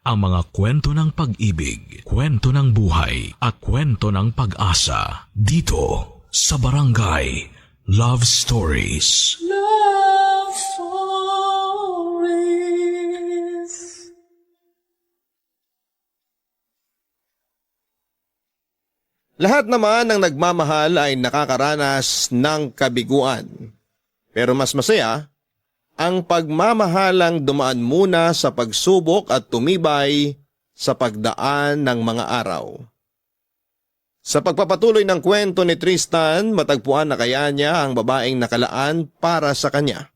ang mga kwento ng pag-ibig, kwento ng buhay, at kwento ng pag-asa dito sa Barangay Love Stories. Love Stories. Lahat naman ng nagmamahal ay nakakaranas ng kabiguan. Pero mas masaya ang pagmamahalang dumaan muna sa pagsubok at tumibay sa pagdaan ng mga araw. Sa pagpapatuloy ng kwento ni Tristan, matagpuan na kaya niya ang babaeng nakalaan para sa kanya.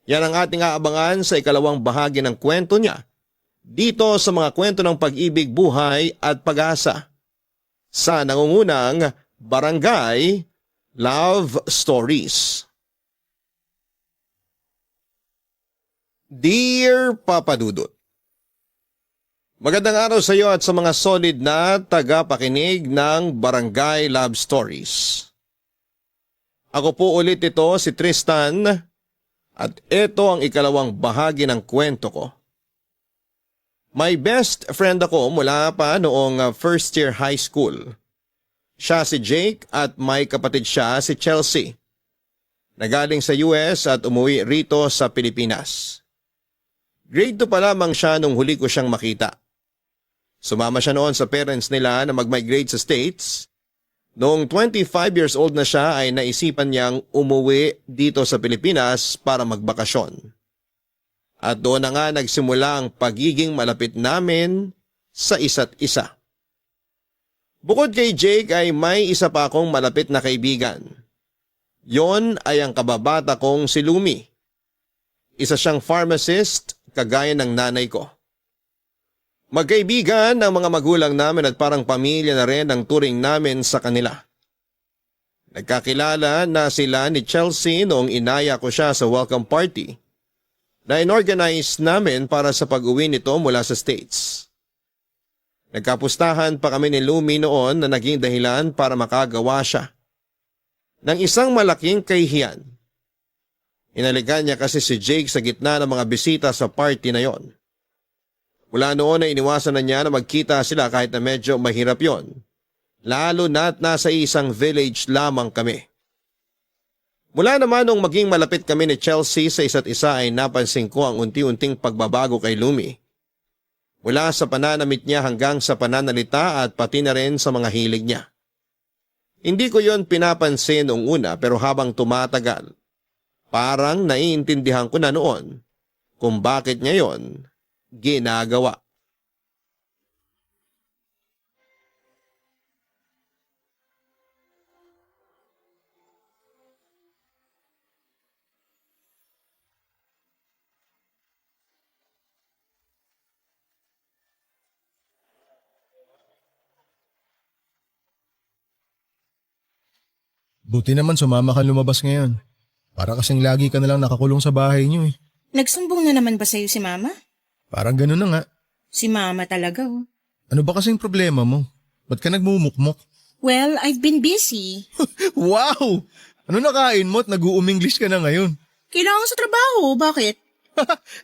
Yan ang ating aabangan sa ikalawang bahagi ng kwento niya, dito sa mga kwento ng pag-ibig, buhay at pag-asa, sa nangungunang Barangay Love Stories. Dear Papa Dudut, magandang araw sa iyo at sa mga solid na tagapakinig ng Barangay Love Stories. Ako po ulit ito, si Tristan, at ito ang ikalawang bahagi ng kwento ko. May best friend ako mula pa noong first year high school. Siya si Jake at may kapatid siya si Chelsea. Nagaling sa US at umuwi rito sa Pilipinas. Grade 2 pa lamang siya nung huli ko siyang makita. Sumama siya noon sa parents nila na mag-migrate sa States. Noong 25 years old na siya ay naisipan niyang umuwi dito sa Pilipinas para magbakasyon. At doon na nga nagsimula ang pagiging malapit namin sa isa't isa. Bukod kay Jake ay may isa pa akong malapit na kaibigan. Yon ay ang kababata kong si Lumi. Isa siyang pharmacist kagaya ng nanay ko. Magkaibigan ang mga magulang namin at parang pamilya na rin ang turing namin sa kanila. Nagkakilala na sila ni Chelsea noong inaya ko siya sa welcome party na inorganize namin para sa pag-uwi nito mula sa States. Nagkapustahan pa kami ni Lumi noon na naging dahilan para makagawa siya ng isang malaking kahihiyan. Inalikan niya kasi si Jake sa gitna ng mga bisita sa party na yon. Mula noon ay iniwasan na niya na magkita sila kahit na medyo mahirap yon, lalo na't nasa isang village lamang kami. Mula naman nung maging malapit kami ni Chelsea sa isa't isa ay napansin ko ang unti-unting pagbabago kay Lumi. Mula sa pananamit niya hanggang sa pananalita at pati na rin sa mga hilig niya. Hindi ko yon pinapansin noong una pero habang tumatagal, parang naiintindihan ko na noon kung bakit niya yon ginagawa. Buti naman sumama ka lumabas ngayon. Para kasing lagi ka nalang nakakulong sa bahay niyo eh. Nagsumbong na naman ba sa'yo si Mama? Parang gano'n na nga. Si Mama talaga oh. Ano ba kasing problema mo? Ba't ka nagmumukmok? Well, I've been busy. Wow! Ano nakain mo at nag-u-English ka na ngayon? Kailangan sa trabaho, bakit?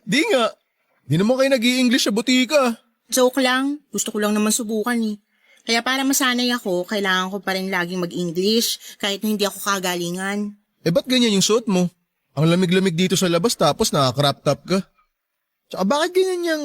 Di nga. Di naman kayo nag-i-English sa butika. Joke lang, gusto ko lang naman subukan eh. Kaya para masanay ako, kailangan ko pa rin laging mag-English kahit na hindi ako kagalingan. Eh ba't ganyan yung suot mo? Ang lamig-lamig dito sa labas tapos naka-crop top ka. Tsaka bakit ganyan yung...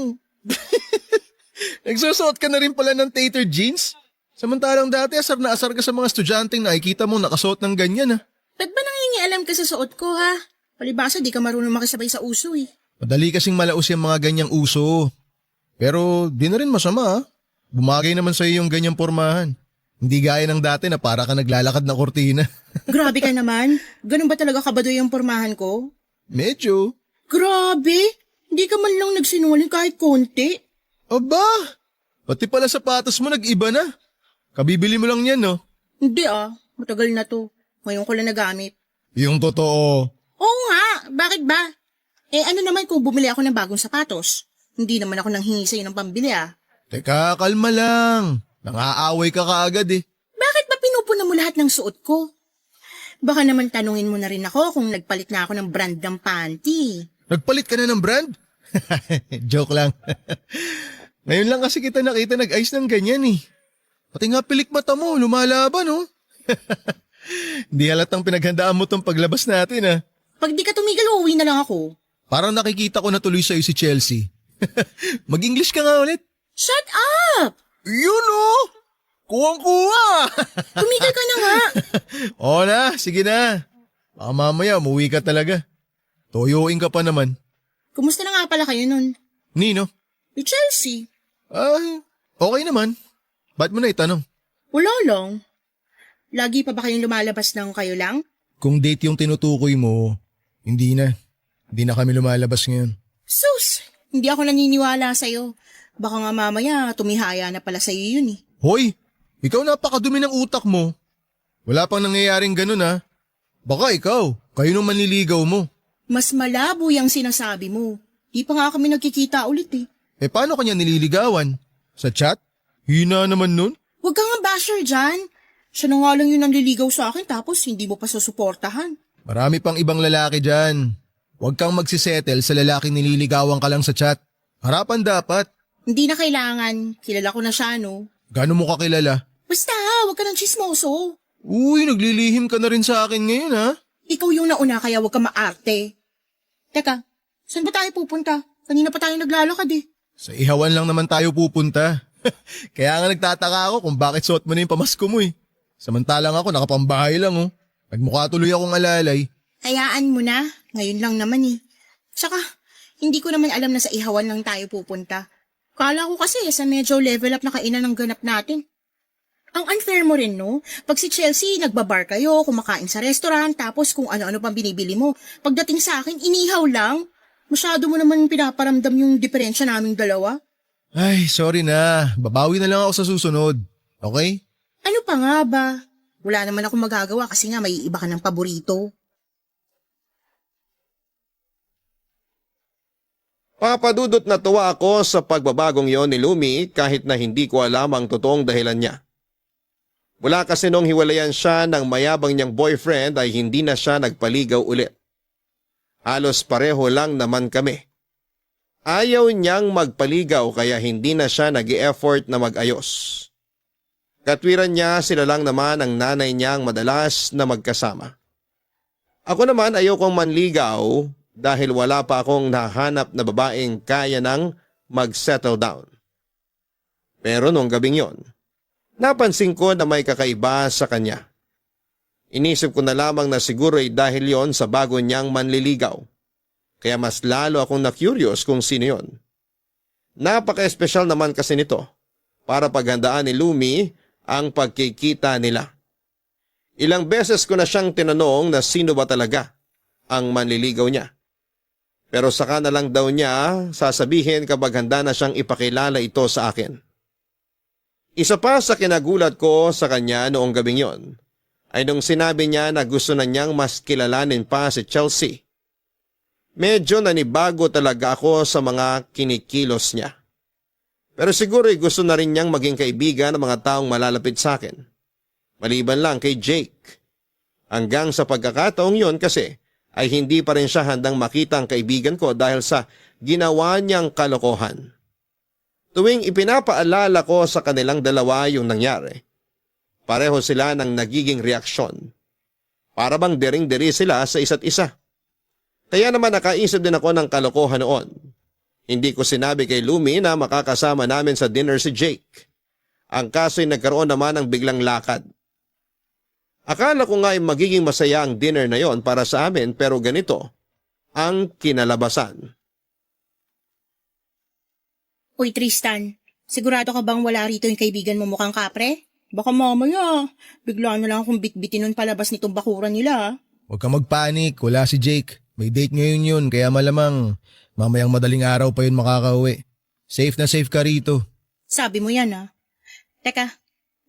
Nagsusuot ka na rin pala ng tater jeans? Samantalang dati asar na asar ka sa mga estudyanteng nakikita mo nakasuot ng ganyan ah. Ba't ba nangingialam ka sa suot ko ha? Palibasa di ka marunong makisabay sa uso eh. Madali kasing malaos yung mga ganyang uso. Pero di na rin masama ah. Bumagay naman sa'yo yung ganyang pormahan. Hindi gaya ng dati na para ka naglalakad na kortina. Grabe ka naman. Ganun ba talaga kabadoy ang pormahan ko? Medyo. Grabe! Hindi ka man lang nagsinungaling kahit konti. Aba! Pati pala sapatos mo nag-iba na. Kabibili mo lang yan no? Hindi ah. Matagal na to. Ngayon ko lang nagamit. Yung totoo. Oo nga. Bakit ba? Eh ano naman kung bumili ako ng bagong sapatos? Hindi naman ako nanghingi sa'yo ng pambili ah. Teka, kalma lang. Nangaaway ka kaagad eh. Bakit ba pinupuna mo lahat ng suot ko? Baka naman tanungin mo na rin ako kung nagpalit na ako ng brand ng panty. Nagpalit ka na ng brand? Joke lang. Ngayon lang kasi kita nakita nag-ayos ng ganyan eh. Pati nga pilik mata mo, lumalaban oh. Hindi halatang pinaghandaan mo tong paglabas natin ah. Pag di ka tumigil, uuwi na lang ako. Parang nakikita ko na tuloy sa'yo si Chelsea. Mag-English ka nga ulit. Shut up! Yun oh! Kuwang-kuwa! Tumigil ka na nga. Oo na, sige na. Baka mamaya umuwi ka talaga. Toyoin ka pa naman. Kumusta na nga pala kayo nun? Nino? Ni Chelsea? Ay, okay naman. Ba't mo na itanong? Wala lang. Lagi pa ba kayong lumalabas ng kayo lang? Kung date yung tinutukoy mo, hindi na. Hindi na kami lumalabas ngayon. Sus, hindi ako naniniwala sa'yo. Baka nga mamaya tumihaya na pala sa'yo yun eh. Hoy, ikaw napakadumi ng utak mo. Wala pang nangyayaring ganun ha. Baka ikaw, kayo nung manliligaw mo. Mas malabo yung sinasabi mo. Di pa nga kami nagkikita ulit eh. Eh paano kanya nililigawan? Sa chat? Hina naman nun? Huwag ka nga basher dyan. Siya na nga lang yung nanliligaw sa akin tapos hindi mo pa susuportahan. Marami pang ibang lalaki dyan. Huwag kang magsisettle sa lalaking nililigawan ka lang sa chat. Harapan dapat. Hindi na kailangan. Kilala ko na siya no. Gaano mo kakilala? Basta, huwag ka ng chismoso. Uy, naglilihim ka na rin sa akin ngayon ha. Ikaw yung nauna kaya huwag ka maarte. Teka, saan ba tayo pupunta? Kanina pa tayo naglalakad eh. Sa ihawan lang naman tayo pupunta. Kaya nga nagtataka ako kung bakit suot mo na yung pamasko mo eh. Samantalang ako nakapambahay lang oh. Nagmukha tuloy akong alalay. Hayaan mo na, ngayon lang naman eh. Tsaka, hindi ko naman alam na sa ihawan lang tayo pupunta. Kala ko kasi sa medyo level up na kainan ng ganap natin. Ang unfair mo rin no? Pag si Chelsea, nagbabar kayo, kumakain sa restaurant, tapos kung ano-ano pang binibili mo. Pagdating sa akin, inihaw lang. Masyado mo naman pinaparamdam yung diferensya naming dalawa. Ay, sorry na. Babawi na lang ako sa susunod. Okay? Ano pa nga ba? Wala naman ako magagawa kasi nga may iba ka ng paborito. Papadudot na tuwa ako sa pagbabagong yon ni Lumi kahit na hindi ko alam ang totoong dahilan niya. Mula kasi nung hiwalayan siya ng mayabang niyang boyfriend ay hindi na siya nagpaligaw ulit. Halos pareho lang naman kami. Ayaw niyang magpaligaw kaya hindi na siya nag-e-effort na mag-ayos. Katwiran niya sila lang naman ang nanay niyang madalas na magkasama. Ako naman ayaw kong manligaw dahil wala pa akong nahanap na babaeng kaya nang mag-settle down. Pero nung gabing yon, napansin ko na may kakaiba sa kanya. Inisip ko na lamang na siguro ay dahil yon sa bago niyang manliligaw. Kaya mas lalo akong na-curious kung sino yon. Napaka-espesyal naman kasi nito para paghandaan ni Lumi ang pagkikita nila. Ilang beses ko na siyang tinanong na sino ba talaga ang manliligaw niya. Pero saka na lang daw niya sasabihin kapag handa na siyang ipakilala ito sa akin. Isa pa sa kinagulat ko sa kanya noong gabing yon ay nung sinabi niya na gusto na niyang mas kilalanin pa si Chelsea. Medyo nanibago talaga ako sa mga kinikilos niya. Pero siguro gusto na rin niyang maging kaibigan ng mga taong malalapit sa akin. Maliban lang kay Jake. Hanggang sa pagkakataong yon kasi ay hindi pa rin siya handang makita ang kaibigan ko dahil sa ginawa niyang kalokohan. Tuwing ipinapaalala ko sa kanilang dalawa yung nangyari, pareho sila ng nagiging reaksyon. Para bang dering-deri sila sa isa't isa. Kaya naman nakaisip din ako ng kalokohan noon. Hindi ko sinabi kay Lumi na makakasama namin sa dinner si Jake. Ang kaso'y nagkaroon naman ng biglang lakad. Akala ko nga ay magiging masaya ang dinner na yon para sa amin pero ganito ang kinalabasan. Uy Tristan, sigurado ka bang wala rito yung kaibigan mo mukhang kapre? Baka mamaya, bigla na lang akong bitbitin nun palabas nitong bakuran nila. Huwag kang magpanik, wala si Jake. May date ngayon yun kaya malamang mamayang madaling araw pa yun makakauwi. Safe na safe ka rito. Sabi mo yan ah. Teka,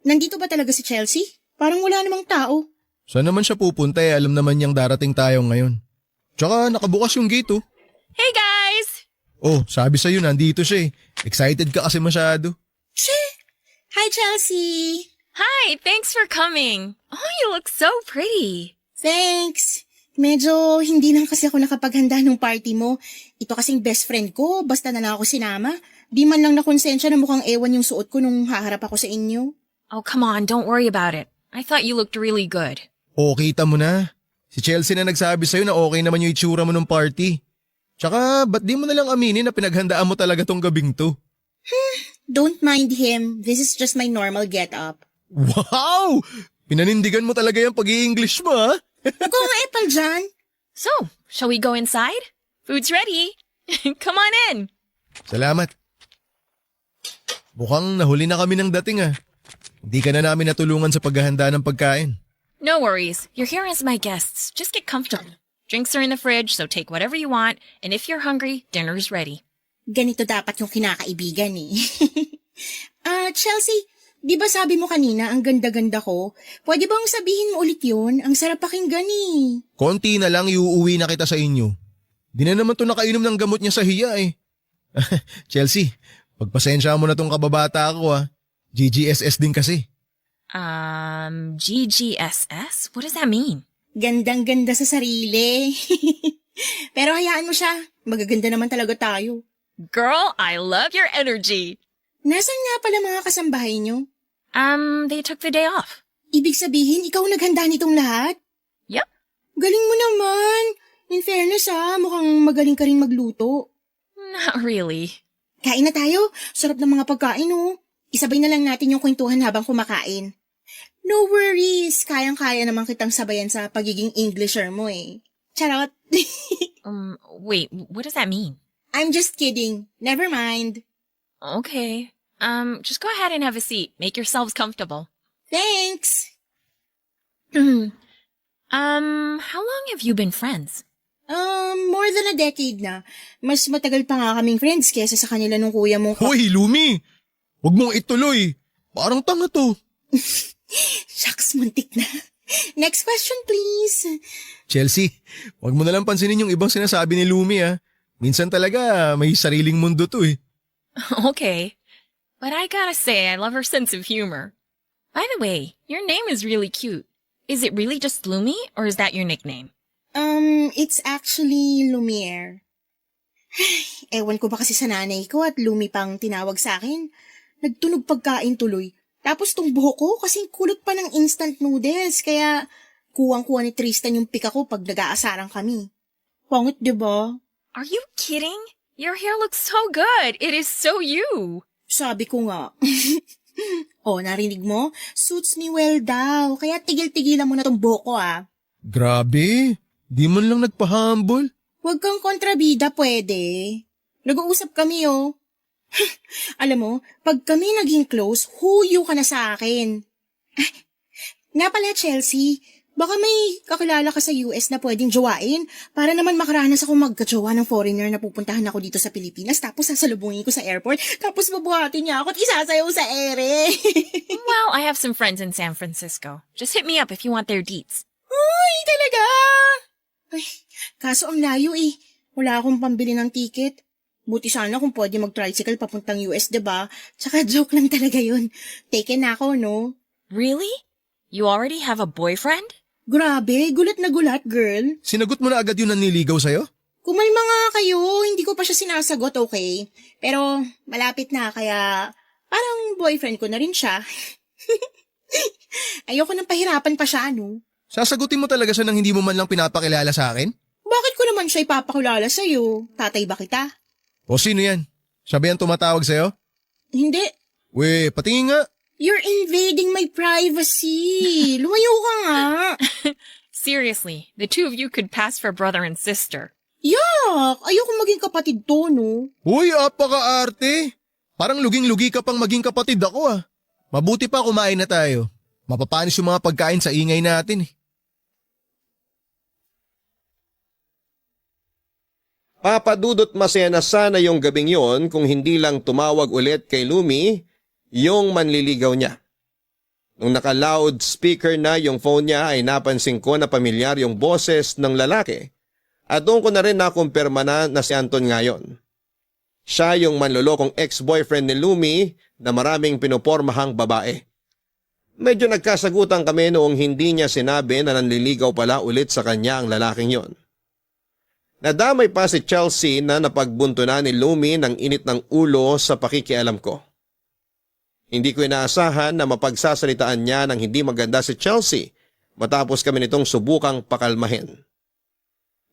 nandito ba talaga si Chelsea? Parang wala namang tao. Saan naman siya pupunta alam naman niyang darating tayo ngayon. Tsaka nakabukas yung gate oh. Hey guys! Oh, sabi sa'yo nandito siya eh. Excited ka kasi masyado. Che! Hi Chelsea! Hi, thanks for coming. Oh, you look so pretty. Thanks! Medyo hindi lang kasi ako nakapaghanda ng party mo. Ito kasing best friend ko, basta na lang ako sinama. Di man lang nakonsensya na mukhang ewan yung suot ko nung haharap ako sa inyo. Oh, come on, don't worry about it. I thought you looked really good. O, kita mo na. Si Chelsea na nagsabi sa'yo na okay naman yung itsura mo nung party. Tsaka, ba't di mo na lang aminin na pinaghandaan mo talaga tong gabing to? Don't mind him. This is just my normal get-up. Wow! Pinanindigan mo talaga yung pag-i-English mo, ha? Huwag ko nga epal dyan. So, shall we go inside? Food's ready. Come on in. Salamat. Mukhang nahuli na kami ng dating, ha? Hindi ka na namin natulungan sa paghahanda ng pagkain. No worries. You're here as my guests. Just get comfortable. Drinks are in the fridge, so take whatever you want. And if you're hungry, dinner's ready. Ganito dapat yung kinakaibigan eh. Chelsea, di ba sabi mo kanina ang ganda-ganda ko? Pwede bang sabihin mo ulit yun? Ang sarap pakinggan eh. Konti na lang iuuwi na kita sa inyo. Di na naman to nakainom ng gamot niya sa hiya eh. Chelsea, pagpasensya mo na tong kababata ko ha. GGSS din kasi. GGSS? What does that mean? Gandang-ganda sa sarili. Pero hayaan mo siya. Magaganda naman talaga tayo. Girl, I love your energy. Nasaan nga pala mga kasambahay niyo? They took the day off. Ibig sabihin, ikaw naghanda nitong lahat? Yep. Galing mo naman. In fairness mukhang magaling ka rin magluto. Not really. Kain na tayo. Sarap ng mga pagkain oh. Isabay na lang natin yung kwentuhan habang kumakain. No worries. Kayang-kaya naman kitang sabayan sa pagiging Englisher mo eh. Charot. Wait, what does that mean? I'm just kidding. Never mind. Okay. Just go ahead and have a seat. Make yourselves comfortable. Thanks. How long have you been friends? More than a decade na. Mas matagal pa nga kaming friends kesa sa kanila nung kuya mo. Hoy, Lumi! Huwag mong ituloy. Parang tanga to. Shucks, muntik na. Next question, please. Chelsea, huwag mo na lang pansinin yung ibang sinasabi ni Lumi ha. Minsan talaga may sariling mundo to eh. Okay. But I gotta say, I love her sense of humor. By the way, your name is really cute. Is it really just Lumi, or is that your nickname? It's actually Lumiere. Ewan ko ba kasi sa nanay ko at Lumi pang tinawag sa akin. Nagtunog pagkain tuloy. Tapos tong buhok ko kasing kulot pa ng instant noodles, kaya kuwang-kuha ni Tristan yung pika ko pag nag-aasaran kami. Pangit, diba? Are you kidding? Your hair looks so good. It is so you. Sabi ko nga. Oh, narinig mo? Suits me well daw, kaya tigil-tigilan mo na tong buhok ko Grabe, di man lang nagpa-humble. Huwag kang kontrabida, pwede. Nag-uusap kami, oh. Alam mo, pag kami naging close, huyo ka na sa akin. Nga pala, Chelsea, baka may kakilala ka sa US na pwedeng jowain para naman makaranas ako magkajowa ng foreigner na pupuntahan ako dito sa Pilipinas tapos sasalubungin ko sa airport tapos mabuhatin niya ako at isasayaw sa ere. Well, I have some friends in San Francisco. Just hit me up if you want their deets. Uy, talaga? Ay, kaso ang layo eh. Wala akong pambili ng ticket. Buti sana kung pwede mag-tricycle papuntang US, diba? Tsaka joke lang talaga yun. Taken na ako, no? Really? You already have a boyfriend? Grabe, gulat na gulat, girl. Sinagot mo na agad yun ang niligaw sa'yo? Kumalma nga kayo, hindi ko pa siya sinasagot, okay? Pero malapit na, kaya parang boyfriend ko na rin siya. Ayoko nang pahirapan pa siya, no? Sasagutin mo talaga siya nang hindi mo man lang pinapakilala sa akin? Bakit ko naman siya ipapakilala sa'yo? Tatay ba kita? O sino yan? Sabi yan tumatawag sa'yo? Hindi. We, patingin nga. You're invading my privacy. Lumayo ka nga. Seriously, the two of you could pass for brother and sister. Yak! Ayoko maging kapatid to, no? Uy, apaka-arte. Parang luging-lugi ka pang maging kapatid ako ah. Mabuti pa kumain na tayo. Mapapanis yung mga pagkain sa ingay natin eh. Papadudot masaya na sana yung gabing yon kung hindi lang tumawag ulit kay Lumi yung manliligaw niya. Nung naka-loudspeaker na yung phone niya ay napansin ko na pamilyar yung boses ng lalaki at doon ko na rin nakumpirma na si Anton ngayon. Siya yung manlolokong ex-boyfriend ni Lumi na maraming pinopormahang babae. Medyo nagkasagutan kami noong hindi niya sinabi na nanliligaw pala ulit sa kanya ang lalaking yon. Nadamay pa si Chelsea na napagbunto na ni Lumi ng init ng ulo sa pakikialam ko. Hindi ko inaasahan na mapagsasalitaan niya ng hindi maganda si Chelsea matapos kami nitong subukang pakalmahin.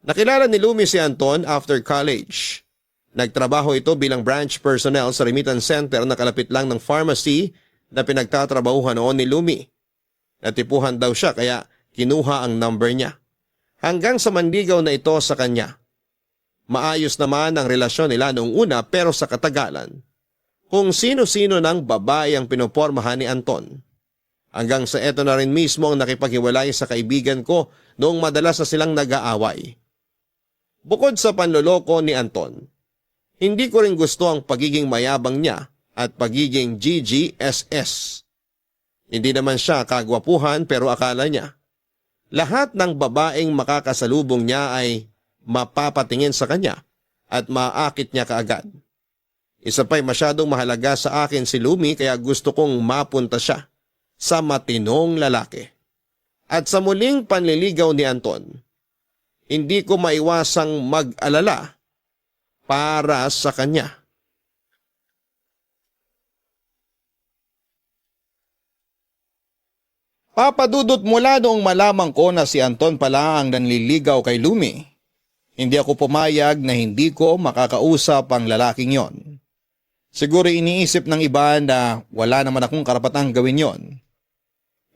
Nakilala ni Lumi si Anton after college. Nagtrabaho ito bilang branch personnel sa remittance center na kalapit lang ng pharmacy na pinagtatrabahuhan noon ni Lumi. Natipuhan daw siya kaya kinuha ang number niya. Hanggang sa manligaw na ito sa kanya. Maayos naman ang relasyon nila noong una pero sa katagalan, kung sino-sino ng babae ang pinopormahan ni Anton. Hanggang sa eto na rin mismo ang nakipaghiwalay sa kaibigan ko noong madalas na silang nag-aaway. Bukod sa panloloko ni Anton, hindi ko rin gusto ang pagiging mayabang niya at pagiging GGSS. Hindi naman siya kagwapuhan pero akala niya lahat ng babaeng makakasalubong niya ay mapapatingin sa kanya at maakit niya kaagad. Isa pa'y masyadong mahalaga sa akin si Lumi kaya gusto kong mapunta siya sa matinong lalaki. At sa muling panliligaw ni Anton, hindi ko maiwasang mag-alala para sa kanya. Papadudot mula noong malaman ko na si Anton pala ang nanliligaw kay Lumi. Hindi ako pumayag na hindi ko makakausap ang lalaking yon. Siguro iniisip ng iba na wala naman akong karapatang gawin yon.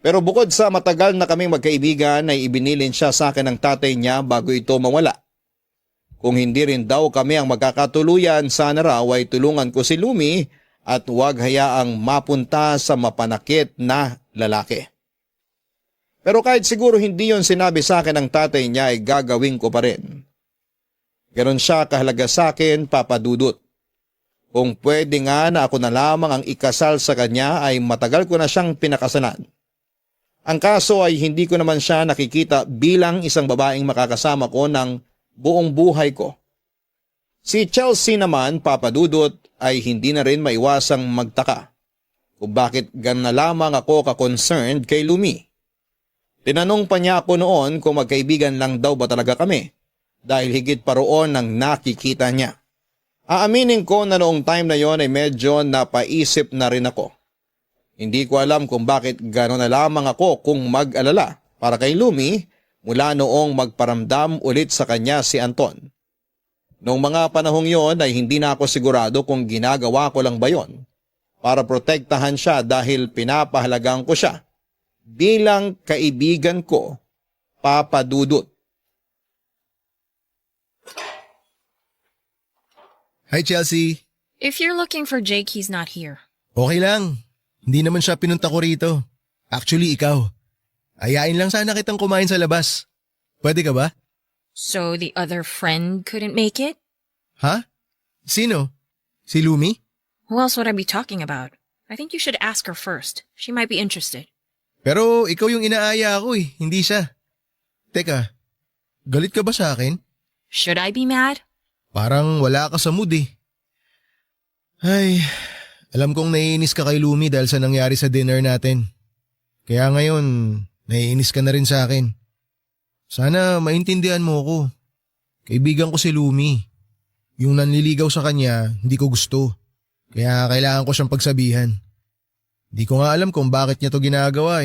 Pero bukod sa matagal na kaming magkaibigan ay ibinilin siya sa akin ng tatay niya bago ito mawala. Kung hindi rin daw kami ang magkakatuluyan, sana raw ay tulungan ko si Lumi at huwag hayaang mapunta sa mapanakit na lalaki. Pero kahit siguro hindi yon sinabi sa akin ng tatay niya ay gagawin ko pa rin. Ganon siya kahalaga sa akin, Papa Dudut. Kung pwede nga na ako na lamang ang ikasal sa kanya ay matagal ko na siyang pinakasalan. Ang kaso ay hindi ko naman siya nakikita bilang isang babaeng makakasama ko ng buong buhay ko. Si Chelsea naman, Papa Dudut, ay hindi na rin maiwasang magtaka kung bakit gan na lamang ako ka-concerned kay Lumi. Tinanong pa niya ako noon kung magkaibigan lang daw ba talaga kami dahil higit pa roon ang nakikita niya. Aaminin ko na noong time na yon ay medyo napaisip na rin ako. Hindi ko alam kung bakit gano'n na lamang ako kung mag-alala para kay Lumi mula noong magparamdam ulit sa kanya si Anton. Noong mga panahong yon ay hindi na ako sigurado kung ginagawa ko lang ba yon para protektahan siya dahil pinapahalagang ko siya bilang kaibigan ko, Papa Dudut. Hi Chelsea. If you're looking for Jake, he's not here. Okay lang. Hindi naman siya pinunta ko rito. Actually, ikaw. Ayain lang sana kitang kumain sa labas. Pwede ka ba? So the other friend couldn't make it? Ha? Sino? Si Lumi? Who else would I be talking about? I think you should ask her first. She might be interested. Pero ikaw yung inaaya ako hindi siya. Teka, galit ka ba sa akin? Should I be mad? Parang wala ka sa mood Ay, alam kong naiinis ka kay Lumi dahil sa nangyari sa dinner natin. Kaya ngayon, naiinis ka na rin sa akin. Sana maintindihan mo ko. Kaibigan ko si Lumi. Yung nanliligaw sa kanya, hindi ko gusto. Kaya kailangan ko siyang pagsabihan. Di ko nga alam kung bakit niya to ginagawa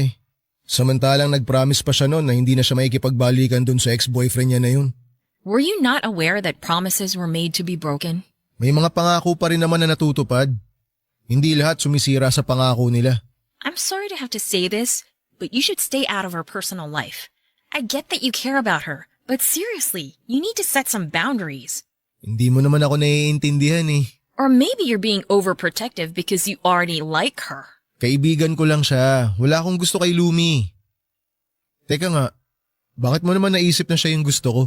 Samantalang nag-promise pa siya noon na hindi na siya makikipagbalikan dun sa ex-boyfriend niya na yun. Were you not aware that promises were made to be broken? May mga pangako pa rin naman na natutupad. Hindi lahat sumisira sa pangako nila. I'm sorry to have to say this, but you should stay out of her personal life. I get that you care about her, but seriously, you need to set some boundaries. Hindi mo naman ako naiintindihan Or maybe you're being overprotective because you already like her. Kaibigan ko lang siya. Wala akong gusto kay Lumi. Teka nga, bakit mo naman naisip na siya yung gusto ko?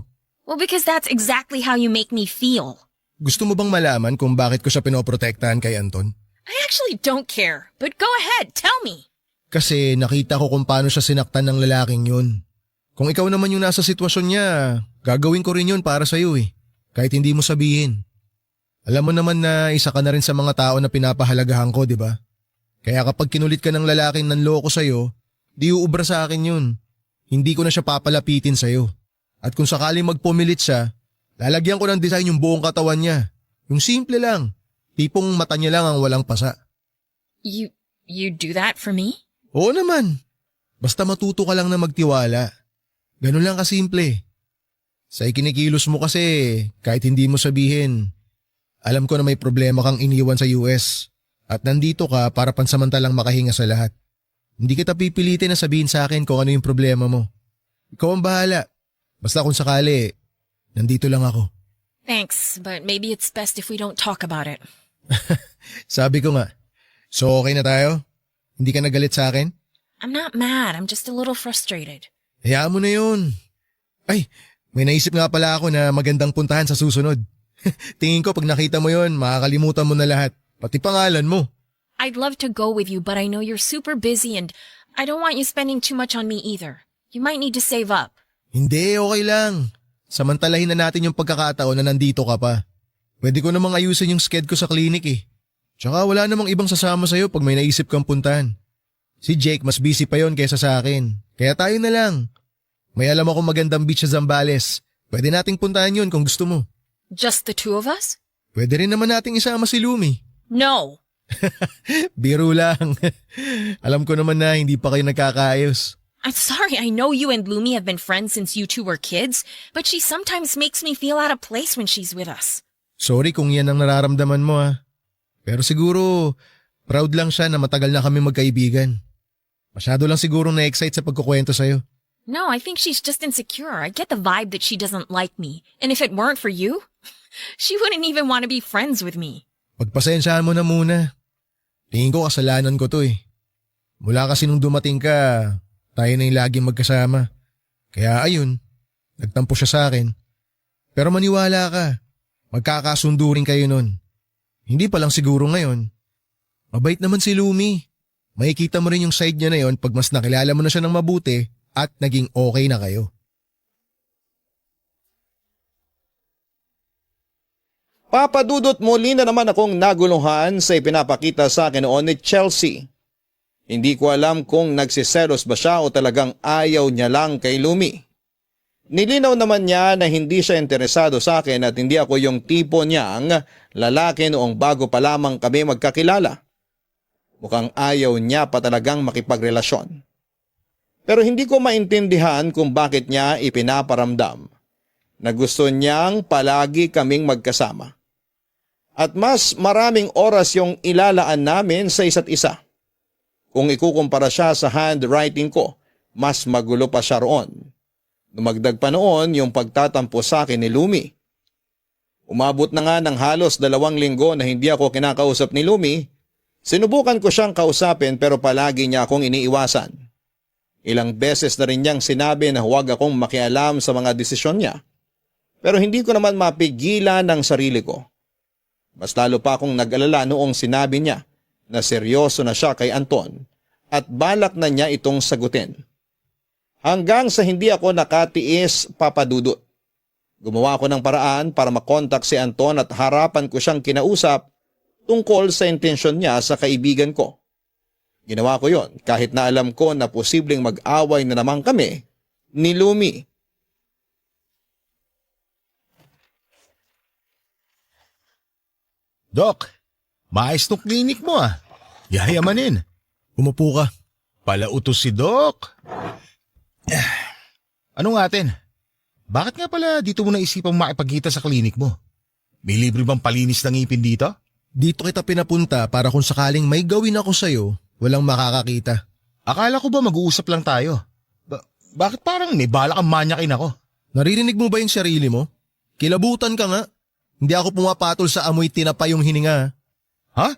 Well, because that's exactly how you make me feel. Gusto mo bang malaman kung bakit ko siya pinoprotektahan kay Anton? I actually don't care, but go ahead, tell me. Kasi nakita ko kung paano siya sinaktan ng lalaking yun. Kung ikaw naman yung nasa sitwasyon niya, gagawin ko rin yun para sa'yo kahit hindi mo sabihin. Alam mo naman na isa ka na rin sa mga tao na pinapahalagahan ko, di ba? Kaya kapag kinulit ka ng lalaking nanloko sa'yo, di uubra sa akin yun. Hindi ko na siya papalapitin sa'yo. At kung sakaling magpumilit siya, Lalagyan ko ng design yung buong katawan niya. Yung simple lang. Tipong mata niya lang ang walang pasa. You do that for me? Oo naman. Basta matuto ka lang na magtiwala. Ganun lang kasimple. Sa ikinikilos mo kasi, kahit hindi mo sabihin, alam ko na may problema kang iniwan sa US at nandito ka para pansamantalang makahinga sa lahat. Hindi kita pipilitin na sabihin sa akin kung ano yung problema mo. Ikaw ang bahala. Basta kung sakali, nandito lang ako. Thanks, but maybe it's best if we don't talk about it. Sabi ko nga, so okay na tayo? Hindi ka nagalit sa akin? I'm not mad, I'm just a little frustrated. Hayaan mo na yun. Ay, may naisip nga pala ako na magandang puntahan sa susunod. Tingin ko pag nakita mo yun, makakalimutan mo na lahat. Pati pangalan mo. I'd love to go with you, but I know you're super busy and I don't want you spending too much on me either. You might need to save up. Hindi, okay lang. Samantalahin na natin yung pagkakataon na nandito ka pa. Pwede ko namang ayusin yung sked ko sa klinik eh. Tsaka wala namang ibang sasama sa'yo pag may naisip kang puntahan. Si Jake mas busy pa yon kaysa sa akin. Kaya tayo na lang. May alam akong magandang beach sa Zambales. Pwede nating puntahan yun kung gusto mo. Just the two of us? Pwede rin naman nating isama si Lumi. No. Biro lang. Alam ko naman na hindi pa kayo nagkakaayos. I'm sorry, I know you and Lumi have been friends since you two were kids, but she sometimes makes me feel out of place when she's with us. Sorry kung yan ang nararamdaman mo ha. Pero siguro, proud lang siya na matagal na kami magkaibigan. Masyado lang sigurong na-excite sa pagkukwento sa'yo. No, I think she's just insecure. I get the vibe that she doesn't like me. And if it weren't for you, she wouldn't even want to be friends with me. Pagpasensyahan mo na muna. Tingin ko kasalanan ko to eh. Mula kasi nung dumating ka, tayo na yung laging magkasama. Kaya ayun, nagtampo siya sa akin. Pero maniwala ka, magkakasundo rin kayo nun. Hindi pa lang siguro ngayon. Mabait naman si Lumi. Makikita mo rin yung side niya na yon pag mas nakilala mo na siya ng mabuti at naging okay na kayo. Papadudot muli na naman akong naguluhan sa ipinapakita sa akin noon ni Chelsea. Hindi ko alam kung nagsiselos ba siya o talagang ayaw niya lang kay Lumi. Nilinaw naman niya na hindi siya interesado sa akin at hindi ako yung tipo niyang lalaki noong bago pa lamang kami magkakilala. Mukhang ayaw niya pa talagang makipagrelasyon. Pero hindi ko maintindihan kung bakit niya ipinaparamdam na gusto niyang palagi kaming magkasama. At mas maraming oras yung ilalaan namin sa isa't isa. Kung ikukumpara siya sa handwriting ko, mas magulo pa siya roon. Dumagdag pa noon yung pagtatampo sa akin ni Lumi. Umabot na nga ng halos 2 linggo na hindi ako kinakausap ni Lumi. Sinubukan ko siyang kausapin pero palagi niya akong iniiwasan. Ilang beses na rin niyang sinabi na huwag akong makialam sa mga desisyon niya. Pero hindi ko naman mapigilan ang sarili ko. Mas lalo pa akong nag-alala noong sinabi niya na seryoso na siya kay Anton at balak na niya itong sagutin. Hanggang sa hindi ako nakatiis, papadudot. Gumawa ako ng paraan para makontak si Anton at harapan ko siyang kinausap tungkol sa intensyon niya sa kaibigan ko. Ginawa ko yon kahit na alam ko na posibleng mag-away na naman kami ni Lumi. Doc, maayos tong klinik mo ah. Yayamanin. Umupo ka. Palautos si Doc. Ano nga atin? Bakit nga pala dito mo naisipang makipagkita sa klinik mo? May libre bang palinis ng ngipin dito? Dito kita pinapunta para kung sakaling may gawin ako sa'yo, walang makakakita. Akala ko ba mag-uusap lang tayo? Bakit parang may bala kang manyakin ako? Naririnig mo ba yung sarili mo? Kilabutan ka nga. Hindi ako pumapatol sa amoy tinapa yung hininga. Ha?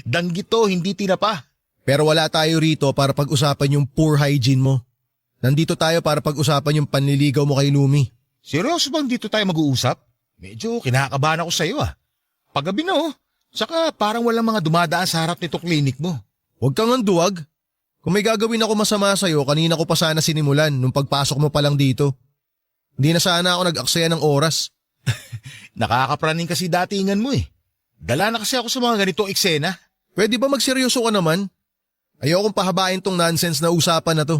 Danggito, hindi tinapa. Pero wala tayo rito para pag-usapan yung poor hygiene mo. Nandito tayo para pag-usapan yung panliligaw mo kay Lumi. Seryoso bang dito tayo mag-uusap? Medyo kinakabahan ako sa'yo ah. Paggabi na oh. Saka parang walang mga dumadaan sa harap nito klinik mo. Huwag kang anduwag. Kung may gagawin ako masama sa'yo, kanina ko pa sana sinimulan nung pagpasok mo pa lang dito. Hindi na sana ako nag-aksaya ng oras. Nakakapraning kasi datingan mo eh. Dala na kasi ako sa mga ganitong eksena. Pwede ba magseryoso ka naman? Ayokong pahabain tong nonsense na usapan na to.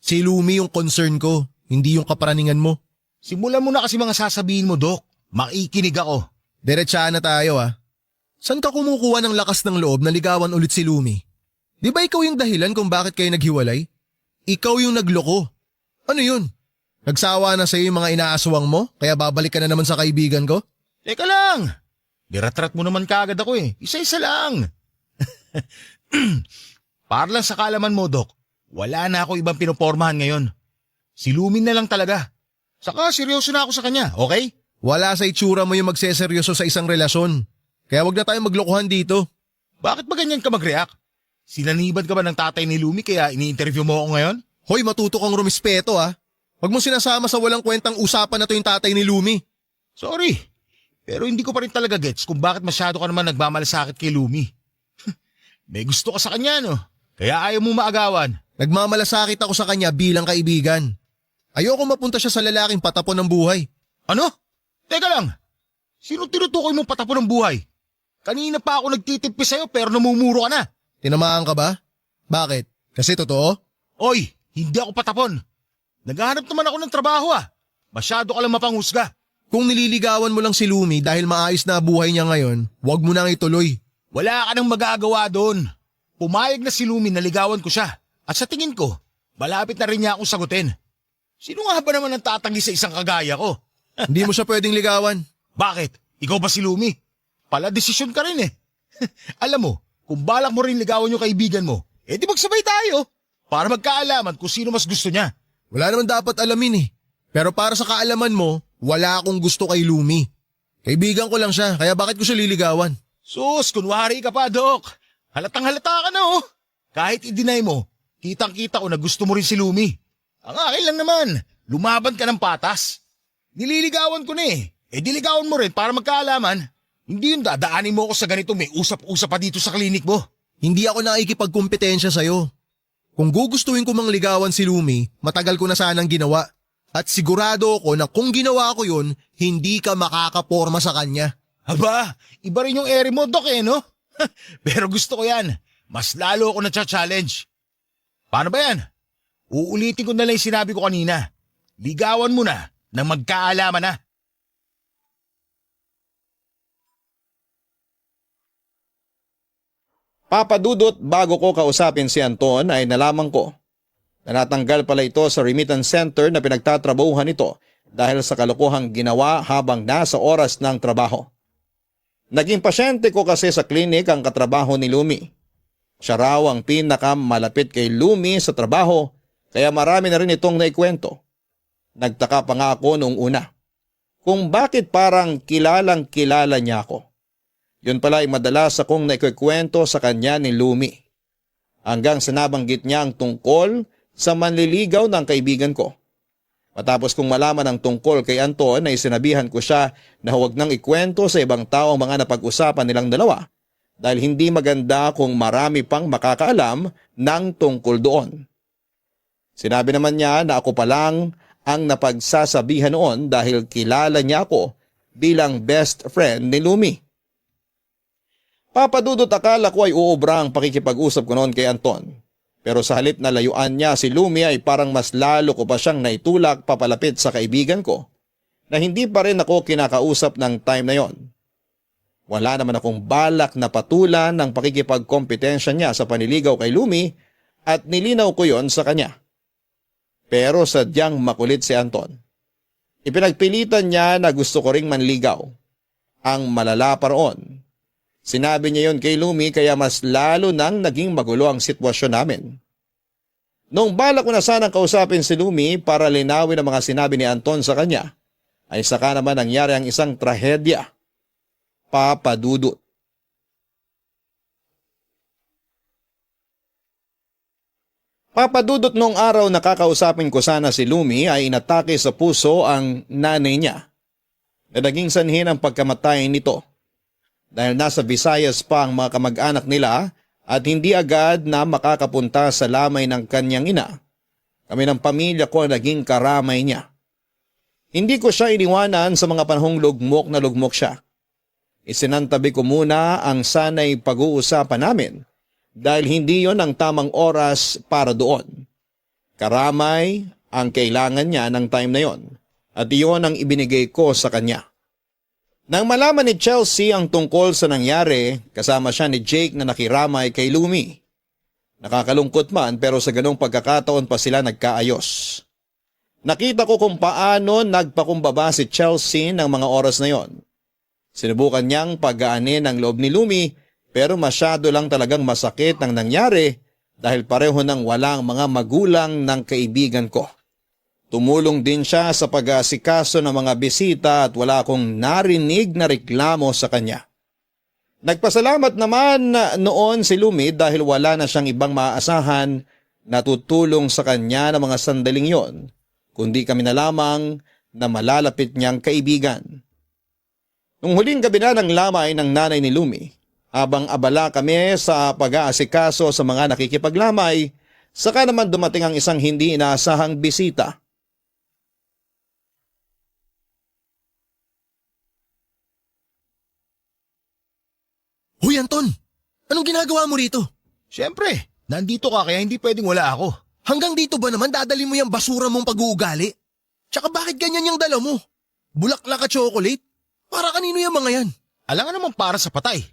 Si Lumi yung concern ko, hindi yung kapraningan mo. Simulan mo na kasi mga sasabihin mo, Dok. Makikinig ako. Diretsahan na tayo Saan ka kumukuha ng lakas ng loob na ligawan ulit si Lumi? Di ba ikaw yung dahilan kung bakit kayo naghiwalay? Ikaw yung nagloko. Ano yun? Nagsawa na sa'yo yung mga inaaswang mo kaya babalik ka na naman sa kaibigan ko? Teka lang. Diratrat mo naman kaagad ako Isa-isa lang. Para lang sa kaalaman mo, Dok. Wala na ako ibang pinopormahan ngayon. Si Lumi na lang talaga. Saka seryoso na ako sa kanya, okay? Wala sa itsura mo yung magseseryoso sa isang relasyon. Kaya wag na tayong maglokohan dito. Bakit ba ganyan ka mag-react? Sinanibad ka ba ng tatay ni Lumi kaya ini-interview mo ako ngayon? Hoy, matuto kang rumispeto Wag mo sinasama sa walang kwentang usapan na to yung tatay ni Lumi. Sorry, pero hindi ko pa rin talaga gets kung bakit masyado ka naman nagmamalasakit kay Lumi. May gusto ka sa kanya, no? Kaya ayaw mo maagawan. Nagmamalasakit ako sa kanya bilang kaibigan. Ayoko mapunta siya sa lalaking patapon ng buhay. Ano? Teka lang. Sino tinutukoy mong patapon ng buhay? Kanina pa ako nagtitipis sa'yo pero namumuro ka na. Tinamaan ka ba? Bakit? Kasi totoo? Oy, hindi ako patapon. Naghahanap naman ako ng trabaho Masyado ka lang mapanghusga. Kung nililigawan mo lang si Lumi dahil maayos na buhay niya ngayon, wag mo nang ituloy. Wala ka nang magagawa doon. Pumayag na si Lumi na ligawan ko siya. At sa tingin ko, malapit na rin niya akong sagutin. Sino nga ba naman ang tatanggi sa isang kagaya ko? Hindi mo siya pwedeng ligawan. Bakit? Ikaw ba si Lumi? Pala desisyon ka rin Alam mo, kung balak mo rin ligawan yung kaibigan mo, di magsabay tayo. Para magkaalaman kung sino mas gusto niya. Wala naman dapat alamin Pero para sa kaalaman mo, wala akong gusto kay Lumi. Kaibigan ko lang siya, kaya bakit ko siya liligawan? Sus, kunwari ka pa, Dok. Halatang halata ka na Kahit i-deny mo, kitang-kita ko na gusto mo rin si Lumi. Ang akin lang naman, lumaban ka ng patas. Nililigawan ko na diligawan mo rin para magkaalaman. Hindi yung dadaanin mo ako sa ganito may usap-usap pa dito sa klinik mo. Hindi ako nakikipagkumpetensya sa'yo. Kung gugustuhin ko mang ligawan si Lumi, matagal ko na sanang ginawa. At sigurado ako na kung ginawa ko yun, hindi ka makakaporma sa kanya. Aba, iba rin yung ere mo, Dok no? Pero gusto ko yan. Mas lalo ako na-challenge. Paano ba yan? Uulitin ko na lang yung sinabi ko kanina. Ligawan mo na nang magkaalaman na. Papadudot, bago ko kausapin si Anton ay nalaman ko na natanggal pala ito sa remittance center na pinagtatrabahuhan nito dahil sa kalokohang ginawa habang nasa oras ng trabaho. Naging pasyente ko kasi sa klinik ang katrabaho ni Lumi. Siya raw ang pinakamalapit kay Lumi sa trabaho kaya marami na rin itong naikwento. Nagtaka pa nga ako noong una kung bakit parang kilalang kilala niya ako. Yun pala ay madalas akong naikwento sa kanya ni Lumi. Hanggang sa nabanggit niya ang tungkol sa manliligaw ng kaibigan ko. Matapos kong malaman ang tungkol kay Anton ay sinabihan ko siya na huwag nang ikwento sa ibang tao ang mga napag-usapan nilang dalawa dahil hindi maganda kung marami pang makakaalam ng tungkol doon. Sinabi naman niya na ako pa lang ang napagsasabihan noon dahil kilala niya ako bilang best friend ni Lumi. Papadudot, akala ko ay uubra ang pakikipag-usap ko noon kay Anton. Pero sa halip na layuan niya si Lumi ay parang mas lalo ko pa siyang naitulak papalapit sa kaibigan ko na hindi pa rin ako kinakausap ng time na yon. Wala naman akong balak na patulan ng pakikipagkompetensya niya sa paniligaw kay Lumi at nilinaw ko yon sa kanya. Pero sadyang makulit si Anton. Ipinagpilitan niya na gusto ko ring manligaw. Ang malala pa roon, sinabi niya yon kay Lumi kaya mas lalo nang naging magulo ang sitwasyon namin. Noong balak ko na sanang kausapin si Lumi para linawin ang mga sinabi ni Anton sa kanya, ay saka naman nangyari ang isang trahedya. Papadudot. Papadudot, noong araw na kakausapin ko sana si Lumi ay inatake sa puso ang nanay niya na naging sanhi ng pagkamatay nito. Dahil nasa Visayas pa ang mga kamag-anak nila at hindi agad na makakapunta sa lamay ng kanyang ina, kami ng pamilya ko naging karamay niya. Hindi ko siya iniwanan sa mga panahong lugmok na lugmok siya. Isinantabi ko muna ang sanay pag-uusapan namin dahil hindi yon ang tamang oras para doon. Karamay ang kailangan niya ng time na yon at iyon ang ibinigay ko sa kanya. Nang malaman ni Chelsea ang tungkol sa nangyari, kasama siya ni Jake na nakiramay kay Lumi. Nakakalungkot man pero sa ganong pagkakataon pa sila nagkaayos. Nakita ko kung paano nagpakumbaba si Chelsea ng mga oras na yon. Sinubukan niyang pagaanin ang loob ni Lumi pero masyado lang talagang masakit ang nangyari dahil pareho nang walang mga magulang ng kaibigan ko. Tumulong din siya sa pag-aasikaso ng mga bisita at wala akong narinig na reklamo sa kanya. Nagpasalamat naman noon si Lumi dahil wala na siyang ibang maaasahan na tutulong sa kanya ng mga sandaling yon, kundi kami na lamang na malalapit niyang kaibigan. Nung huling gabi na ng lamay ng nanay ni Lumi, habang abala kami sa pag-aasikaso sa mga nakikipaglamay, saka naman dumating ang isang hindi inaasahang bisita. Hoy Anton, anong ginagawa mo rito? Siyempre, nandito ka kaya hindi pwedeng wala ako. Hanggang dito ba naman dadali mo yung basura mong pag-uugali? Tsaka bakit ganyan yung dala mo? Bulaklak at chocolate? Para kanino yung mga yan? Alam nga naman para sa patay.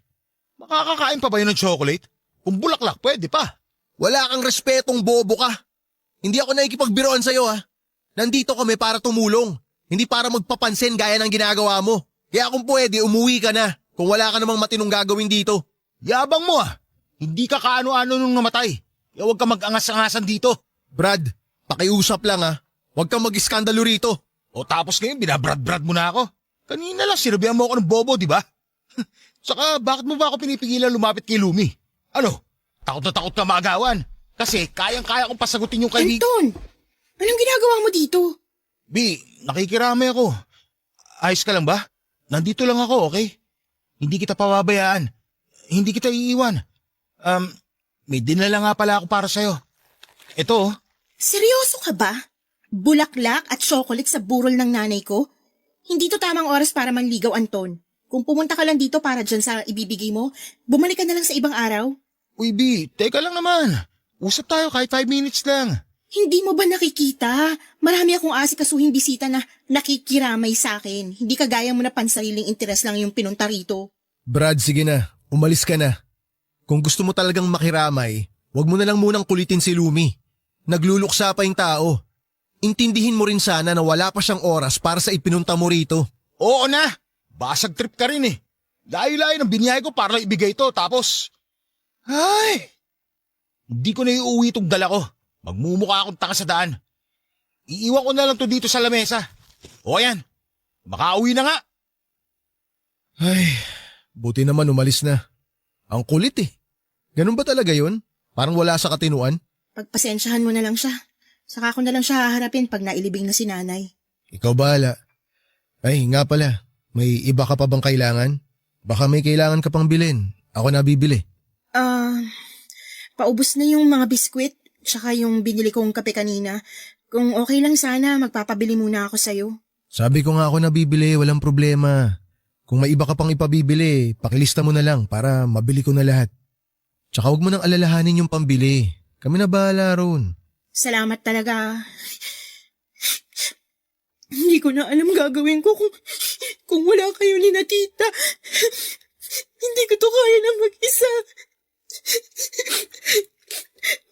Makakakain pa ba yun ng chocolate? Kung bulaklak, pwede pa. Wala kang respetong bobo ka. Hindi ako nakikipagbiroan sa'yo ha. Nandito kami para tumulong, hindi para magpapansin gaya ng ginagawa mo. Kaya kung pwede, umuwi ka na kung wala ka namang matinong gagawin dito. Yabang mo ah. Hindi ka kaano-ano nung namatay. Kaya huwag ka mag-angas-angasan dito. Brad, pakiusap lang ha. Huwag kang mag-iskandalo rito. O tapos ngayon, binabrad-brad mo na ako. Kanina lang, sinabihan mo ako ng bobo, di ba? Saka, bakit mo ba ako pinipigilan lumapit kay Lumi? Ano? Takot na takot ka maagawan. Kasi kayang-kaya kong pasagutin yung kaibigan. Anton, anong ginagawa mo dito? Bi, nakikiramay ako. Ayos ka lang ba? Nandito lang ako, okay? Hindi kita pababayaan. Hindi kita iiwan. May dinala nga pala ako para sa'yo. Ito oh. Seryoso ka ba? Bulaklak at chocolate sa burol ng nanay ko? Hindi to tamang oras para manligaw, Anton. Kung pumunta ka lang dito para dyan sa ibibigay mo, bumalik ka na lang sa ibang araw. Uy, Bi, teka lang naman. Usap tayo kahit 5 minutes lang. Hindi mo ba nakikita? Marami akong asikasuhing bisita na nakikiramay sa akin. Hindi kagaya mo na pansariling interes lang yung pinunta rito. Brad, sige na. Umalis ka na. Kung gusto mo talagang makiramay, wag mo na lang munang kulitin si Lumi. Nagluluksa pa yung tao. Intindihin mo rin sana na wala pa siyang oras para sa ipinunta mo rito. Oo na. Basag trip ka rin eh. Layo-layo ng biniyay ko para lang ibigay ito. Tapos, ay, hindi ko na iuwi itong dala ko. Magmumukha akong tanga sa daan. Iiwan ko na lang to dito sa lamesa. O yan, makauwi na nga. Ay, buti naman umalis na. Ang kulit eh. Ganun ba talaga yun? Parang wala sa katinuan? Pagpasensyahan mo na lang siya. Saka ako na lang siya haharapin pag nailibing na si nanay. Ikaw bahala. Ay, nga pala. May iba ka pa bang kailangan? Baka may kailangan ka pang bilhin. Ako na bibili. Paubos na yung mga biskwit, tsaka yung binili kong kape kanina. Kung okay lang sana, magpapabili muna ako sa'yo. Sabi ko nga ako na bibili, walang problema. Kung may iba ka pang ipabibili, pakilista mo na lang para mabili ko na lahat. Tsaka huwag mo nang alalahanin yung pambili. Kami na bahala ron. Salamat talaga. Hindi ko na alam gagawin ko kung wala kayo ni na tita. Hindi ko to kaya na mag-isa.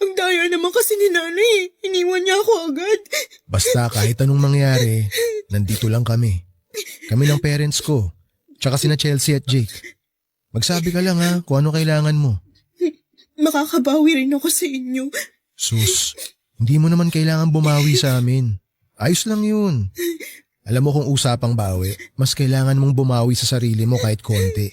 Ang daya naman kasi ni nanay. Iniwan niya ako agad. Basta kahit anong mangyari, nandito lang kami. Kami ng parents ko. Tsaka sina Chelsea at Jake. Magsabi ka lang ha kung ano kailangan mo. Makakabawi rin ako sa inyo. Sus, hindi mo naman kailangan bumawi sa amin. Ayos lang yun. Alam mo kung usapang bawi, mas kailangan mong bumawi sa sarili mo kahit konti.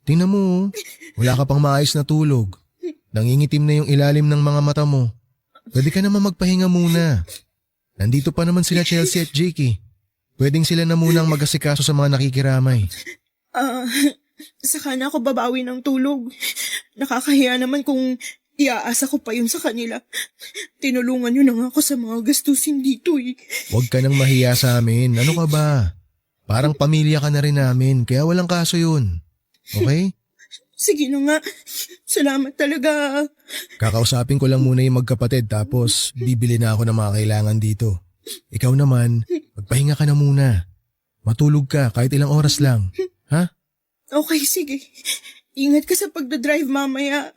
Tingnan mo, wala ka pang maayos na tulog. Nangingitim na yung ilalim ng mga mata mo. Pwede ka naman magpahinga muna. Nandito pa naman sila Chelsea at Jake eh. Pwedeng sila na munang mag-asikaso sa mga nakikiramay. Saka na ako babawi ng tulog. Nakakahiya naman kung iaasa ko pa yun sa kanila. Tinulungan nyo na nga ako sa mga gastusin dito eh. Huwag ka nang mahiya sa amin. Ano ka ba? Parang pamilya ka na rin namin, kaya walang kaso yun. Okay? Sige na nga. Salamat talaga. Kakausapin ko lang muna yung magkapatid tapos bibili na ako ng mga kailangan dito. Ikaw naman, magpahinga ka na muna. Matulog ka kahit ilang oras lang. Ha? Okay, sige. Ingat ka sa pagdadrive mamaya.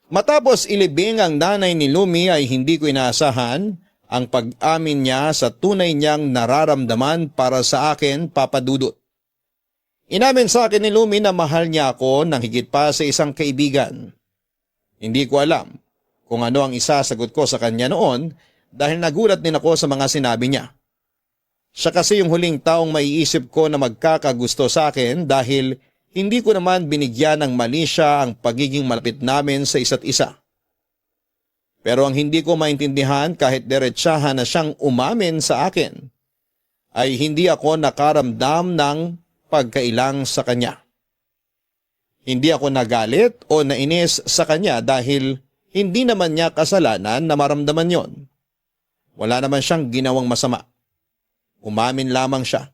Matapos ilibing ang nanay ni Lumi ay hindi ko inaasahan ang pag-amin niya sa tunay niyang nararamdaman para sa akin, Papa Dudut. Inamin sa akin ni Lumi na mahal niya ako ng higit pa sa isang kaibigan. Hindi ko alam kung ano ang isasagot ko sa kanya noon dahil nagulat din ako sa mga sinabi niya. Siya kasi yung huling taong maiisip ko na magkakagusto sa akin dahil hindi ko naman binigyan ng mali siya ang pagiging malapit namin sa isa't isa. Pero ang hindi ko maintindihan kahit diretsahan na siyang umamin sa akin ay hindi ako nakaramdam ng pagkailang sa kanya. Hindi ako nagalit o nainis sa kanya dahil hindi naman niya kasalanan na maramdaman yon. Wala naman siyang ginawang masama. Umamin lamang siya.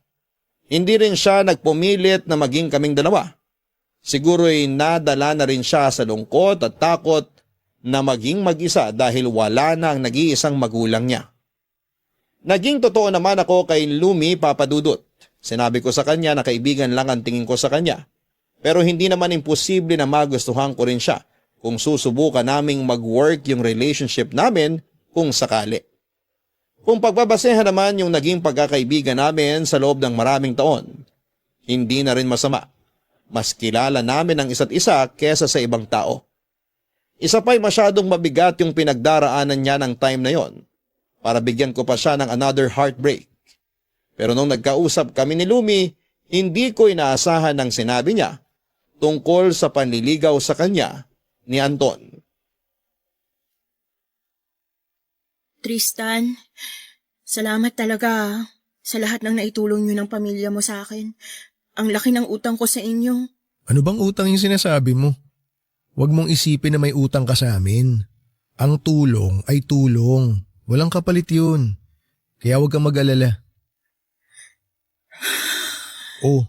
Hindi rin siya nagpumilit na maging kaming dalawa. Siguro'y nadala na rin siya sa lungkot at takot na maging mag-isa dahil wala na ang nag-iisang magulang niya. Naging totoo naman ako kay Lumi, Papa Dudut. Sinabi ko sa kanya na kaibigan lang ang tingin ko sa kanya. Pero hindi naman imposible na magustuhan ko rin siya kung susubukan naming mag-work yung relationship namin kung sakali. Kung pagbabasehan naman yung naging pagkakaibigan namin sa loob ng maraming taon, hindi na rin masama. Mas kilala namin ang isa't isa kesa sa ibang tao. Isa pa'y masyadong mabigat yung pinagdaraanan niya ng time na yon para bigyan ko pa siya ng another heartbreak. Pero nung nagkausap kami ni Lumi, hindi ko inaasahan ang sinabi niya tungkol sa panliligaw sa kanya ni Anton. Tristan, salamat talaga sa lahat ng naitulong niyo ng pamilya mo sa akin. Ang laki ng utang ko sa inyo. Ano bang utang yung sinasabi mo? Huwag mong isipin na may utang ka sa amin. Ang tulong ay tulong. Walang kapalit yun. Kaya huwag kang mag-alala. Oh,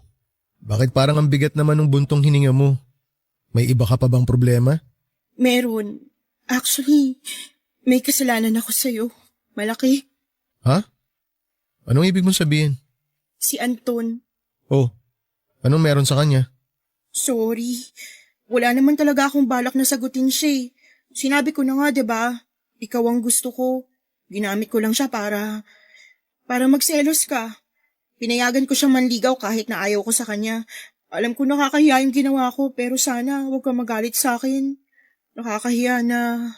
bakit parang ang bigat naman ng buntong hininga mo? May iba ka pa bang problema? Meron. Actually, may kasalanan ako sa'yo. Malaki. Ha? Anong ibig mong sabihin? Si Anton. Oh, anong meron sa kanya? Sorry. Wala naman talaga akong balak na sagutin siya. Sinabi ko na nga, 'di ba? Ikaw ang gusto ko. Ginamit ko lang siya para magselos ka. Pinayagan ko siyang manligaw kahit na ayaw ko sa kanya. Alam ko nakakahiya yung ginawa ko pero sana huwag kang magalit sa akin. Nakakahiya na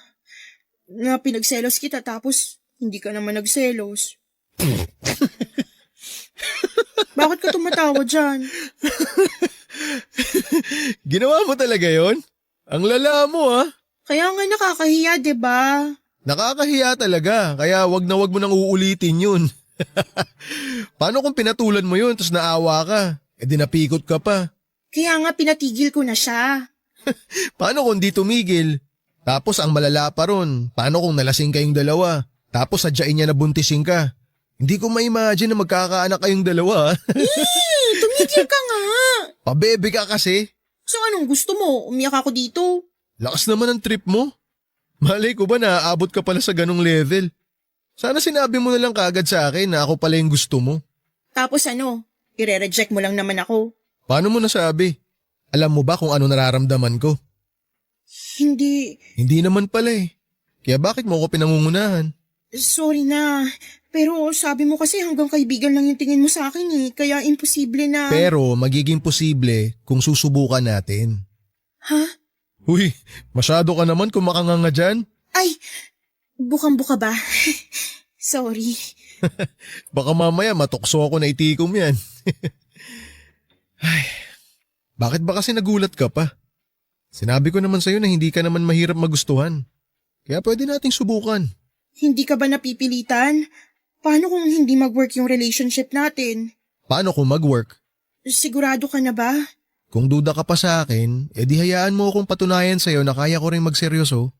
pinagselos kita tapos hindi ka naman nagselos. Bakit ka tumatawa dyan? Ginawa mo talaga yon? Ang lala mo ah. Kaya nga nakakahiya, 'di ba? Nakakahiya talaga, kaya wag na wag mo nang uulitin yun. Paano kung pinatulan mo yun tapos naawa ka? E di napikot ka pa. Kaya nga pinatigil ko na siya. Paano kung di tumigil? Tapos ang malala pa ron, paano kung nalasing kayong dalawa? Tapos sadyain niya na buntisin ka. Hindi ko ma-imagine na magkakaanak kayong dalawa. Tumigil ka nga. Pabebe ka kasi. So anong gusto mo? Umiyak ako dito? Lakas naman ang trip mo. Malay ko ba na aabot ka pala sa ganong level? Sana sinabi mo na lang kaagad sa akin na ako pala yung gusto mo. Tapos ano? Ire-reject mo lang naman ako? Paano mo nasabi? Alam mo ba kung ano nararamdaman ko? Hindi. Hindi naman pala eh. Kaya bakit mo ako pinangungunahan? Sorry na. Pero sabi mo kasi hanggang kaibigan lang yung tingin mo sa akin eh. Kaya imposible na... Pero magiging posible kung susubukan natin. Ha? Uy, masyado ka naman kung makanganga dyan. Ay, bukang-buka ba? Sorry. Baka mamaya matukso ako na itikom yan. Ay, bakit ba kasi nagulat ka pa? Sinabi ko naman sa'yo na hindi ka naman mahirap magustuhan. Kaya pwede nating subukan. Hindi ka ba napipilitan? Paano kung hindi mag-work yung relationship natin? Paano kung mag-work? Sigurado ka na ba? Kung duda ka pa sa akin, edi hayaan mo akong patunayan sa'yo na kaya ko rin magseryoso.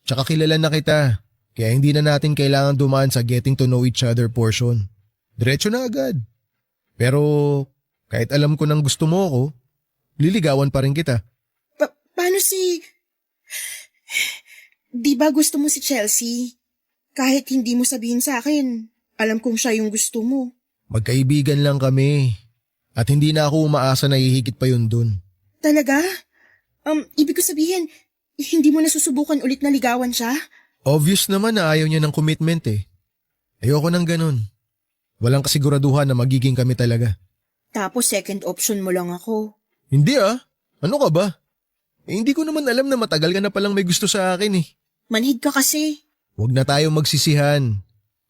Tsaka kilala na kita, kaya hindi na natin kailangan dumaan sa getting to know each other portion. Diretso na agad. Pero kahit alam ko nang gusto mo ako, liligawan pa rin kita. Paano si... Di ba gusto mo si Chelsea? Kahit hindi mo sabihin sa akin, alam kong siya yung gusto mo. Magkaibigan lang kami. At hindi na ako umaasa na hihigit pa yun dun. Talaga? Ibig ko sabihin, hindi mo nasusubukan ulit na ligawan siya? Obvious naman na ayaw niya ng commitment eh. Ayoko ng ganun. Walang kasiguraduhan na magiging kami talaga. Tapos second option mo lang ako. Hindi ah. Ano ka ba? Hindi ko naman alam na matagal ka na palang may gusto sa akin eh. Manhid ka kasi. Huwag na tayong magsisihan.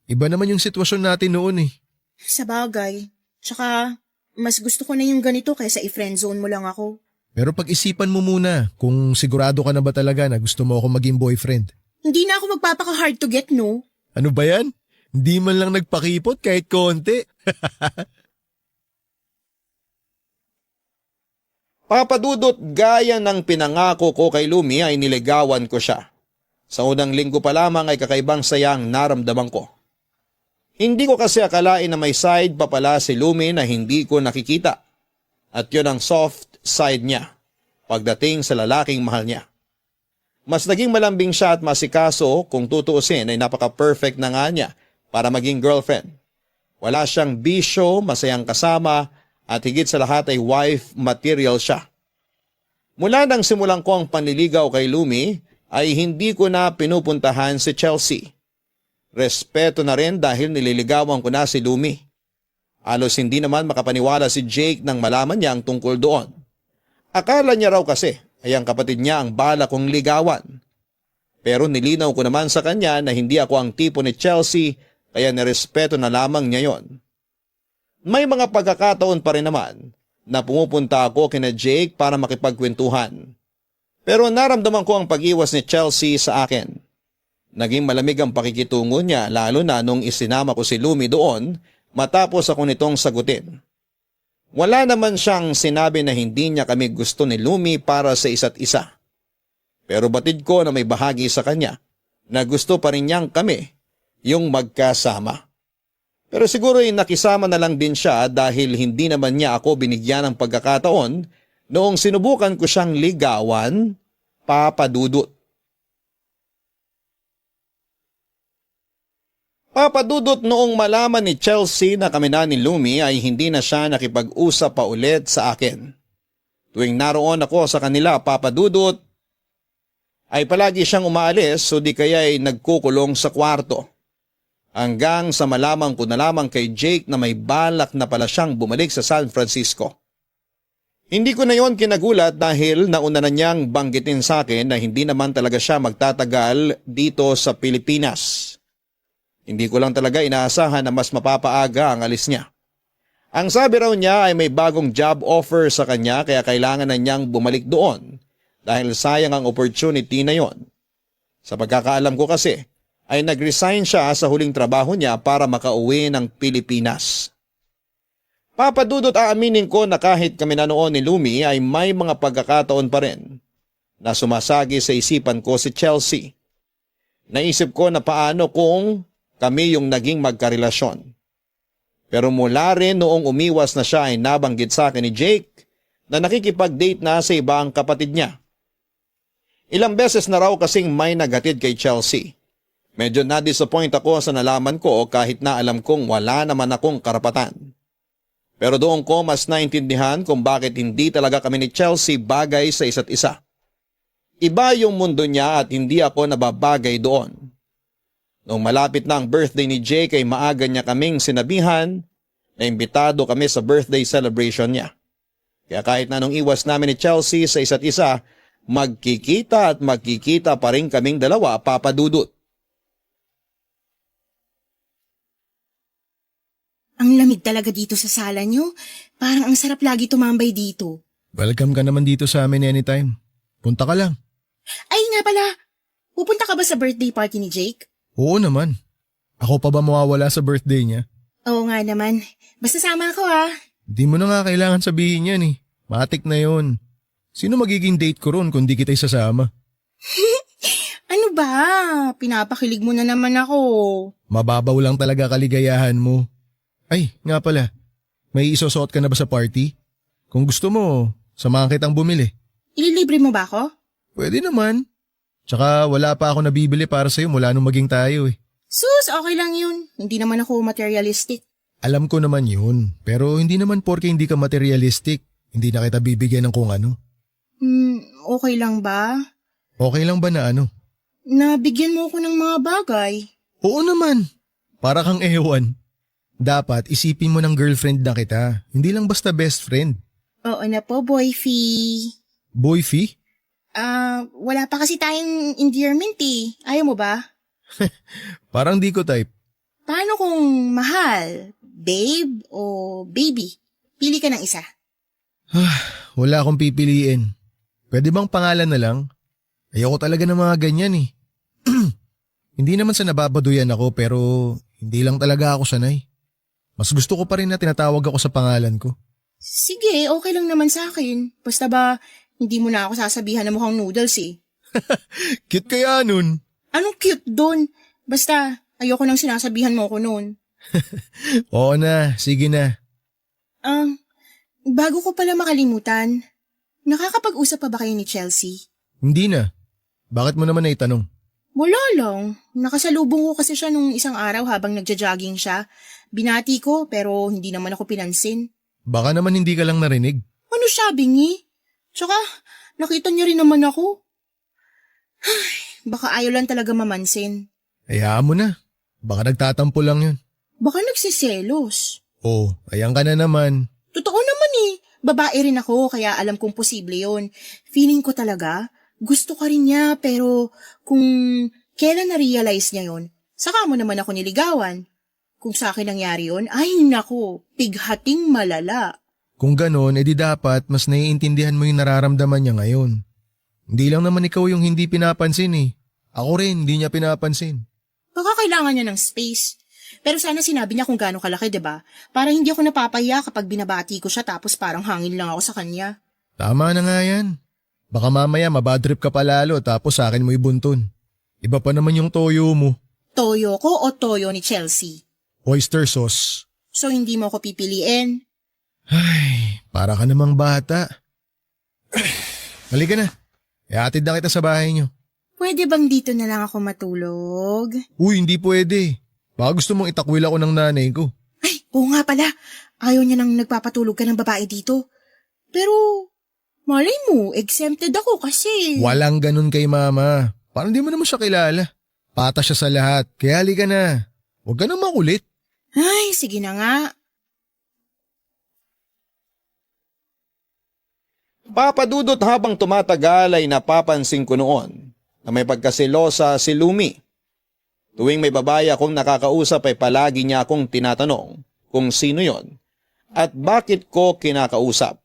Iba naman yung sitwasyon natin noon eh. Sa bagay. Tsaka, mas gusto ko na yung ganito kaysa i-friendzone mo lang ako. Pero pag-isipan mo muna kung sigurado ka na ba talaga na gusto mo ako maging boyfriend. Hindi na ako magpapaka-hard to get, no? Ano ba yan? Hindi man lang nagpakipot kahit konti. Papadudot, gaya ng pinangako ko kay Lumi ay niligawan ko siya. Sa unang linggo pa lamang ay kakaibang sayang naramdaman ko. Hindi ko kasi akalain na may side pa pala si Lumi na hindi ko nakikita. At yun ang soft side niya pagdating sa lalaking mahal niya. Mas naging malambing siya at masikaso, kung tutuusin ay napaka-perfect na nga niya para maging girlfriend. Wala siyang bisyo, masayang kasama at higit sa lahat ay wife material siya. Mula nang simulan ko ang panliligaw kay Lumi ay hindi ko na pinupuntahan si Chelsea. Respeto na rin dahil nililigawan ko na si Lumi. Halos hindi naman makapaniwala si Jake nang malaman niya ang tungkol doon. Akala niya raw kasi ay ang kapatid niya ang bala kong ligawan. Pero nilinaw ko naman sa kanya na hindi ako ang tipo ni Chelsea kaya nirespeto na lamang niya yon. May mga pagkakataon pa rin naman na pumupunta ako kina Jake para makipagkwentuhan. Pero naramdaman ko ang pag-iwas ni Chelsea sa akin. Naging malamig ang pakikitungo niya lalo na nung isinama ko si Lumi doon matapos ako nitong sagutin. Wala naman siyang sinabi na hindi niya kami gusto ni Lumi para sa isa't isa. Pero batid ko na may bahagi sa kanya na gusto pa rin niyang kami yung magkasama. Pero siguro ay nakisama na lang din siya dahil hindi naman niya ako binigyan ng pagkakataon noong sinubukan ko siyang ligawan, Papadudot. Papadudot, noong malaman ni Chelsea na kami na ni Lumi ay hindi na siya nakipag-usap pa ulit sa akin. Tuwing naroon ako sa kanila, Papadudot, ay palagi siyang umaalis o di kaya ay nagkukulong sa kwarto. Hanggang sa malaman ko na lamang kay Jake na may balak na pala siyang bumalik sa San Francisco. Hindi ko na yon kinagulat dahil nauna na niyang banggitin sa akin na hindi naman talaga siya magtatagal dito sa Pilipinas. Hindi ko lang talaga inaasahan na mas mapapaaga ang alis niya. Ang sabi raw niya ay may bagong job offer sa kanya kaya kailangan na niyang bumalik doon dahil sayang ang opportunity na yon. Sa pagkakaalam ko kasi ay nag-resign siya sa huling trabaho niya para makauwi ng Pilipinas. Papadudot, aaminin ko na kahit kami na noon ni Lumi ay may mga pagkakataon pa rin na sumasagi sa isipan ko si Chelsea. Naisip ko na paano kung kami yung naging magkarelasyon. Pero mula rin noong umiwas na siya ay nabanggit sa akin ni Jake na nakikipag-date na sa iba ang kapatid niya. Ilang beses na raw kasing may nagatid kay Chelsea. Medyo na-disappoint ako sa nalaman ko kahit na alam kong wala naman akong karapatan. Pero doon ko mas naintindihan kung bakit hindi talaga kami ni Chelsea bagay sa isa't isa. Iba yung mundo niya at hindi ako nababagay doon. Noong malapit na ang birthday ni Jake ay maaga niya kaming sinabihan na imbitado kami sa birthday celebration niya. Kaya kahit na nung iwas namin ni Chelsea sa isa't isa, magkikita at magkikita pa rin kaming dalawa, Papadudot. Ang lamig talaga dito sa sala niyo. Parang ang sarap lagi tumambay dito. Welcome ka naman dito sa amin anytime. Punta ka lang. Ay nga pala, pupunta ka ba sa birthday party ni Jake? Oo naman. Ako pa ba mawawala sa birthday niya? Oo nga naman. Basta sama ako ha. Di mo na nga kailangan sabihin yan eh. Matik na yon. Sino magiging date ko ron kung di kita isasama? Ano ba? Pinapakilig mo na naman ako. Mababaw lang talaga kaligayahan mo. Ay, nga pala. May isusuot ka na ba sa party? Kung gusto mo, samahan kitang bumili. Ililibre mo ba ako? Pwede naman. Tsaka wala pa ako nabibili para sa'yo mula nung maging tayo eh. Sus, okay lang yun. Hindi naman ako materialistic. Alam ko naman yun, pero hindi naman porke hindi ka materialistic, hindi na kita bibigyan ng kung ano. Okay lang ba? Okay lang ba na ano? Nabigyan mo ako ng mga bagay. Oo naman. Para kang ewan. Dapat isipin mo ng girlfriend na kita, hindi lang basta best friend. Oo na po, boyfie. Boyfie? Wala pa kasi tayong endearment eh. Ayaw mo ba? Parang di ko type. Paano kung mahal? Babe o baby? Pili ka ng isa. Wala akong pipiliin. Pwede bang pangalan na lang? Ayoko talaga ng mga ganyan eh. Hindi naman sa nababaduyan ako pero hindi lang talaga ako sanay. Mas gusto ko pa rin na tinatawag ako sa pangalan ko. Sige, okay lang naman sa akin. Basta ba, hindi mo na ako sasabihan na mukhang noodles eh. Cute kaya nun. Anong cute dun? Basta, ayoko nang sinasabihan mo ko noon. Oo na, sige na. Bago ko pala makalimutan, nakakapag-usap pa ba kayo ni Chelsea? Hindi na. Bakit mo naman naitanong? Wala lang. Nakasalubong ko kasi siya nung isang araw habang nagja-jogging siya. Binati ko pero hindi naman ako pinansin. Baka naman hindi ka lang narinig. Ano siya, bingi? Tsaka, nakita niya rin naman ako. Baka ayaw lang talaga mamansin. Hayaan mo na. Baka nagtatampo lang yun. Baka nagsiselos. Oh, ayan ka na naman. Totoo naman eh. Babae rin ako kaya alam kong posible yon. Feeling ko talaga, gusto ka rin niya pero kung kailan na-realize niya yon, saka mo naman ako niligawan. Kung sa akin nangyari yon, ay nako, pighating malala. Kung ganon, edi dapat mas naiintindihan mo yung nararamdaman niya ngayon. Hindi lang naman ikaw yung hindi pinapansin eh. Ako rin, hindi niya pinapansin. Baka kailangan niya ng space. Pero sana sinabi niya kung gaano kalaki, 'di ba? Para hindi ako napapahiya kapag binabati ko siya tapos parang hangin lang ako sa kanya. Tama na nga yan. Baka mamaya mabadrip ka pa lalo tapos sa akin mo ibuntun. Iba pa naman yung toyo mo. Toyo ko o toyo ni Chelsea? Oyster sauce. So hindi mo ako pipiliin? Ay, para ka namang bata. Halika na. Ihatid na kita sa bahay niyo. Pwede bang dito na lang ako matulog? Uy, hindi pwede. Baka gusto mong itakwil ako ng nanay ko. Ay, oo nga pala. Ayaw niya nang nagpapatulog ka ng babae dito. Pero, malay mo, exempted ako kasi. Walang ganun kay mama. Parang di mo naman siya kilala. Pata siya sa lahat. Kaya halika na. Huwag ka nang makulit. Ay, sige na nga. Papadudot habang tumatagal ay napapansin ko noon na may pagkasilosa si Lumi. Tuwing may babae akong nakakausap ay palagi niya akong tinatanong kung sino yon at bakit ko kinakausap.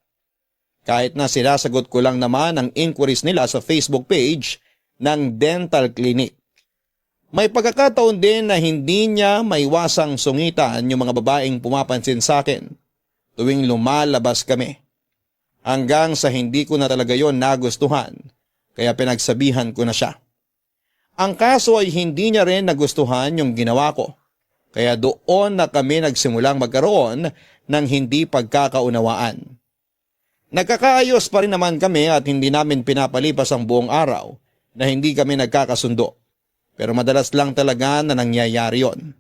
Kahit na sinasagot ko lang naman ang inquiries nila sa Facebook page ng dental clinic. May pagkakataon din na hindi niya maiwasang sungitan yung mga babaeng pumapansin sa akin tuwing lumalabas kami. Hanggang sa hindi ko na talaga yon nagustuhan, kaya pinagsabihan ko na siya. Ang kaso ay hindi niya rin nagustuhan yung ginawa ko, kaya doon na kami nagsimulang magkaroon ng hindi pagkakaunawaan. Nagkakaayos pa rin naman kami at hindi namin pinapalipas ang buong araw na hindi kami nagkakasundo, pero madalas lang talaga na nangyayari yon.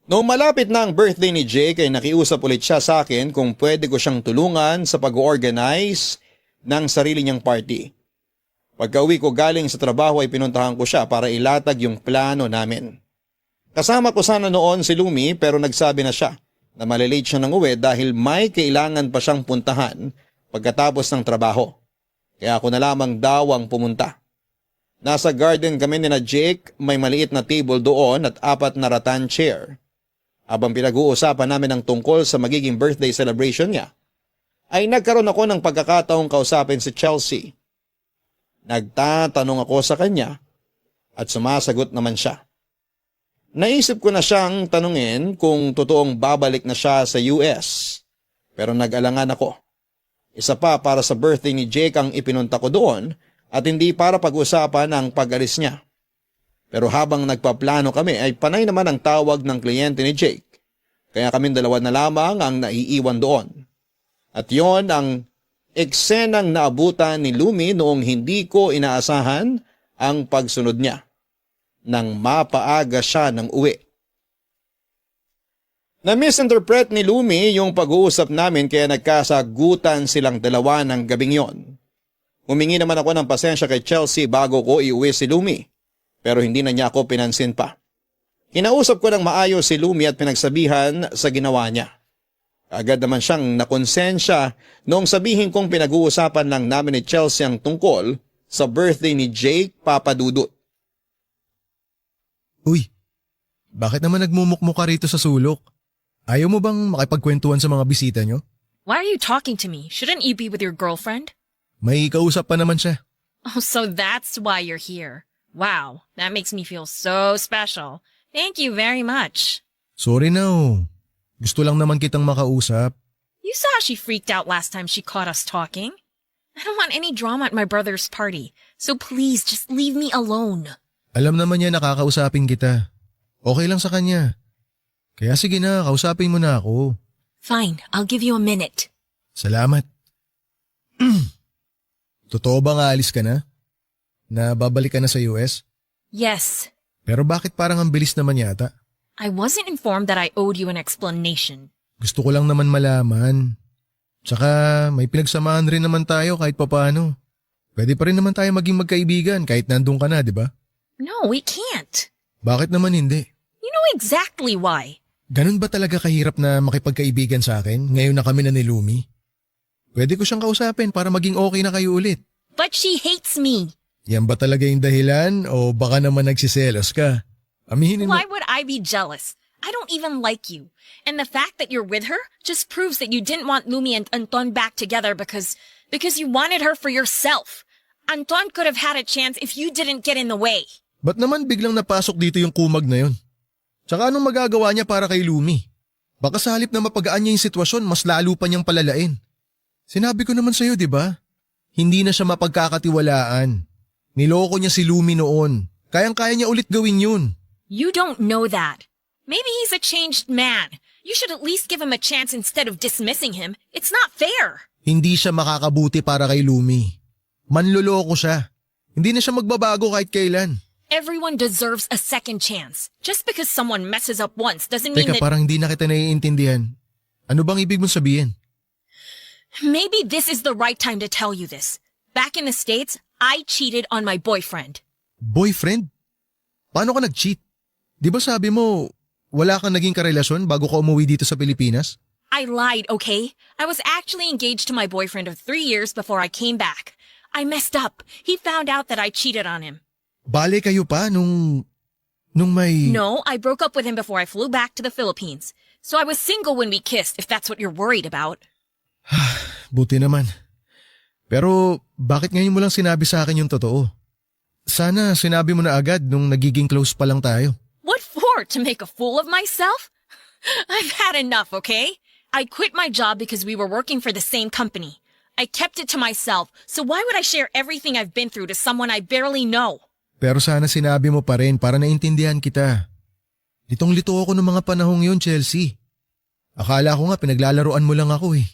Noong malapit na ang birthday ni Jake ay nakiusap ulit siya sa akin kung pwede ko siyang tulungan sa pag-organize ng sarili niyang party. Pagka-uwi ko galing sa trabaho ay pinuntahan ko siya para ilatag yung plano namin. Kasama ko sana noon si Lumi pero nagsabi na siya na malilate siya ng uwi dahil may kailangan pa siyang puntahan pagkatapos ng trabaho. Kaya ako na lamang daw ang pumunta. Nasa garden kami ni na Jake, may maliit na table doon at 4 na rattan chair. Habang pinag-uusapan namin ang tungkol sa magiging birthday celebration niya, ay nagkaroon ako ng pagkakataong kausapin si Chelsea. Nagtatanong ako sa kanya at sumasagot naman siya. Naisip ko na siyang tanungin kung totoong babalik na siya sa US, pero nag-alangan ako. Isa pa para sa birthday ni Jake ang ipinunta ko doon at hindi para pag-usapan ang pag-alis niya. Pero habang nagpaplano kami ay panay naman ang tawag ng kliyente ni Jake. Kaya kaming dalawa na lamang ang naiiwan doon. At yon ang eksenang naabutan ni Lumi noong hindi ko inaasahan ang pagsunod niya nang mapaaga siya ng uwi. Na-misinterpret ni Lumi yung pag-uusap namin kaya nagkasagutan silang dalawa ng gabing yon. Humingi naman ako ng pasensya kay Chelsea bago ko iuwi si Lumi, pero hindi na niya ako pinansin pa. Kinausap ko ng maayos si Lumi at pinagsabihan sa ginawa niya. Agad naman siyang nakonsensya noong sabihin kong pinag-uusapan lang namin ni Chelsea ang tungkol sa birthday ni Jake Papadudut. Uy, bakit naman nagmumukmuk ka rito sa sulok? Ayaw mo bang makipagkwentuhan sa mga bisita nyo? Why are you talking to me? Shouldn't you be with your girlfriend? May kausap pa naman siya. Oh, so that's why you're here. Wow, that makes me feel so special. Thank you very much. Sorry na oh. Gusto lang naman kitang makausap. You saw she freaked out last time she caught us talking. I don't want any drama at my brother's party, so please just leave me alone. Alam naman niya nakakausapin kita. Okay lang sa kanya. Kaya sige na, kausapin mo na ako. Fine, I'll give you a minute. Salamat. Totoo ba nga alis ka na? Na babalik ka na sa US? Yes, Pero bakit parang ang bilis naman yata? I wasn't informed that I owed you an explanation. Gusto ko lang naman malaman. Tsaka may pinagsamahan rin naman tayo kahit papaano. Pwede pa rin naman tayo maging magkaibigan kahit nandun ka na, di ba? No, we can't. Bakit naman hindi? You know exactly why. Ganun ba talaga kahirap na makipagkaibigan sa akin ngayon na kami na ni Lumi? Pwede ko siyang kausapin para maging okay na kayo ulit. But she hates me. Yan ba talaga yung dahilan o baka naman nagsiselos ka? Aminin mo. Why would I be jealous? I don't even like you. And the fact that you're with her just proves that you didn't want Lumi and Anton back together because you wanted her for yourself. Anton could have had a chance if you didn't get in the way. Ba't naman biglang napasok dito yung kumag na yun? Tsaka anong magagawa niya para kay Lumi? Baka sa halip na mapagaan niya yung sitwasyon, mas lalo pa niyang palalain. Sinabi ko naman sa'yo, di ba? Hindi na siya mapagkakatiwalaan. Niloko niya si Lumi noon. Kayang-kaya niya ulit gawin yun. You don't know that. Maybe he's a changed man. You should at least give him a chance instead of dismissing him. It's not fair. Hindi siya makakabuti para kay Lumi. Manloloko siya. Hindi na siya magbabago kahit kailan. Everyone deserves a second chance. Just because someone messes up once doesn't mean Teka, that... parang hindi na kita naiintindihan. Ano bang ibig mong sabihin? Maybe this is the right time to tell you this. Back in the States, I cheated on my boyfriend. Boyfriend? Paano ka nag-cheat? Di ba sabi mo, wala kang naging karelasyon bago ka umuwi dito sa Pilipinas? I lied, okay? I was actually engaged to my boyfriend of 3 years before I came back. I messed up. He found out that I cheated on him. Bale kayo pa nung may... No, I broke up with him before I flew back to the Philippines. So I was single when we kissed, if that's what you're worried about. Buti naman. Pero bakit ngayon mo lang sinabi sa akin yung totoo? Sana sinabi mo na agad nung nagiging close pa lang tayo. What for? To make a fool of myself? I've had enough, okay? I quit my job because we were working for the same company. I kept it to myself, so why would I share everything I've been through to someone I barely know? Pero sana sinabi mo pa rin para naintindihan kita. Litong-lito ako ng mga panahong yun, Chelsea. Akala ko nga pinaglalaroan mo lang ako eh.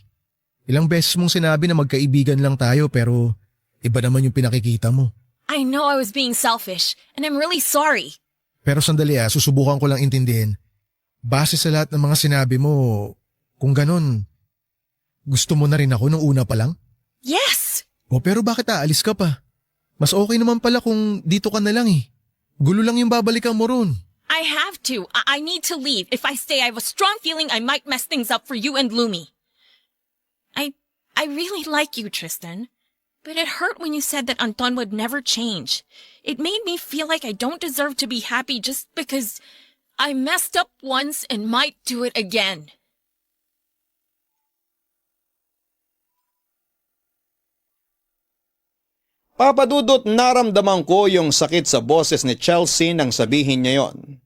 Ilang beses mong sinabi na magkaibigan lang tayo pero iba naman yung pinakikita mo. I know I was being selfish, and I'm really sorry. Pero sandali susubukan ko lang intindihin. Base sa lahat ng mga sinabi mo, kung ganun, gusto mo na rin ako nung una pa lang? Yes! O pero bakit aalis ka pa? Mas okay naman pala kung dito ka na lang eh. Gulo lang yung babalikan mo ron. I have to. I need to leave. If I stay, I have a strong feeling I might mess things up for you and Lumi. I really like you, Tristan. But it hurt when you said that Anton would never change. It made me feel like I don't deserve to be happy just because I messed up once and might do it again. Papadudot, naramdaman ko yung sakit sa boses ni Chelsea nang sabihin niya yon.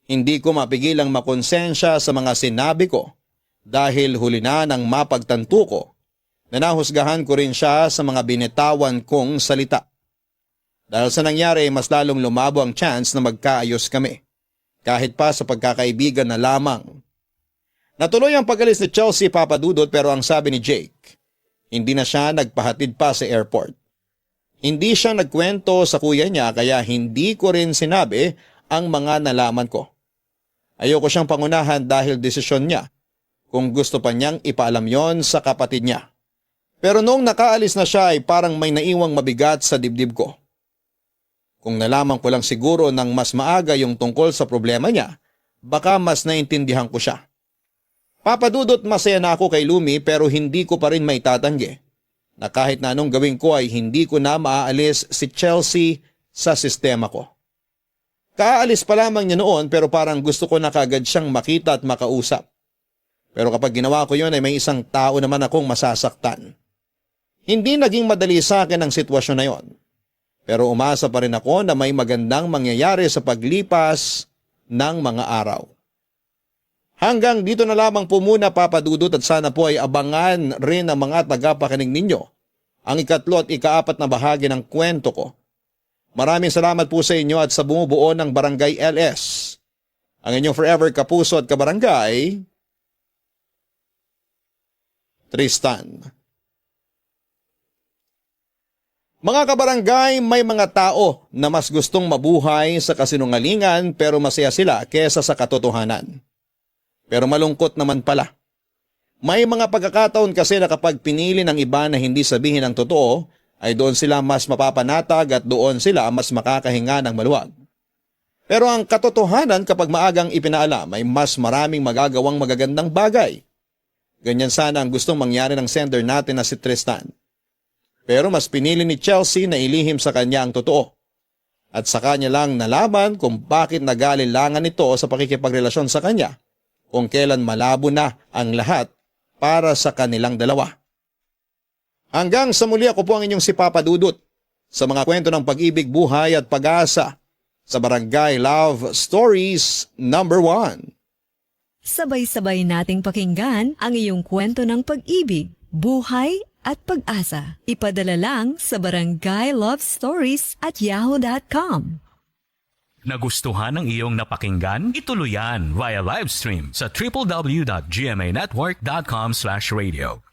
Hindi ko mapigilang makonsensya sa mga sinabi ko dahil huli na nang mapagtanto ko na nahusgahan ko rin siya sa mga binitawan kong salita. Dahil sa nangyari, mas lalong lumabo ang chance na magkaayos kami, kahit pa sa pagkakaibigan na lamang. Natuloy ang pag-alis ni Chelsea, Papadudot, pero ang sabi ni Jake, hindi na siya nagpahatid pa sa airport. Hindi siya nagkwento sa kuya niya kaya hindi ko rin sinabi ang mga nalaman ko. Ayoko siyang pangunahan dahil desisyon niya kung gusto pa niyang ipaalam yon sa kapatid niya. Pero noong nakaalis na siya ay parang may naiwang mabigat sa dibdib ko. Kung nalaman ko lang siguro ng mas maaga yung tungkol sa problema niya, baka mas naintindihan ko siya. Papadudot masaya na ako kay Lumi pero hindi ko pa rin maitatanggi na kahit na anong gawin ko ay hindi ko na maaalis si Chelsea sa sistema ko. Kaalis pa lamang niya noon pero parang gusto ko na kagad siyang makita at makausap. Pero kapag ginawa ko yun ay may isang tao naman akong masasaktan. Hindi naging madali sa akin ang sitwasyon na yon. Pero umasa pa rin ako na may magandang mangyayari sa paglipas ng mga araw. Hanggang dito na lamang po muna Papadudot at sana po ay abangan rin ang mga tagapakinig ninyo ang ikatlo at ikaapat na bahagi ng kwento ko. Maraming salamat po sa inyo at sa bumubuo ng Barangay LS. Ang inyong forever kapuso at kabarangay, Tristan. Mga kabarangay, may mga tao na mas gustong mabuhay sa kasinungalingan pero masaya sila kesa sa katotohanan. Pero malungkot naman pala. May mga pagkakataon kasi na kapag pinili ng iba na hindi sabihin ang totoo, ay doon sila mas mapapanatag at doon sila mas makakahinga ng maluwag. Pero ang katotohanan kapag maagang ipinaalam ay mas maraming magagawang magagandang bagay. Ganyan sana ang gustong mangyari ng sender natin na si Tristan. Pero mas pinili ni Chelsea na ilihim sa kanya ang totoo. At sa kanya lang nalaman kung bakit nag-aalilangan ito sa pakikipagrelasyon sa kanya. Kung kailan malabo na ang lahat para sa kanilang dalawa. Hanggang sa muli ako po ang inyong si Papadudot sa mga kwento ng pag-ibig, buhay at pag-asa sa Barangay Love Stories number 1. Sabay-sabay nating pakinggan ang iyong kwento ng pag-ibig, buhay at pag-asa. Ipadala lang sa barangaylovestories@yahoo.com. Nagustuhan ng iyong napakinggan? Ituloy yan via live stream sa www.gmanetwork.com/radio.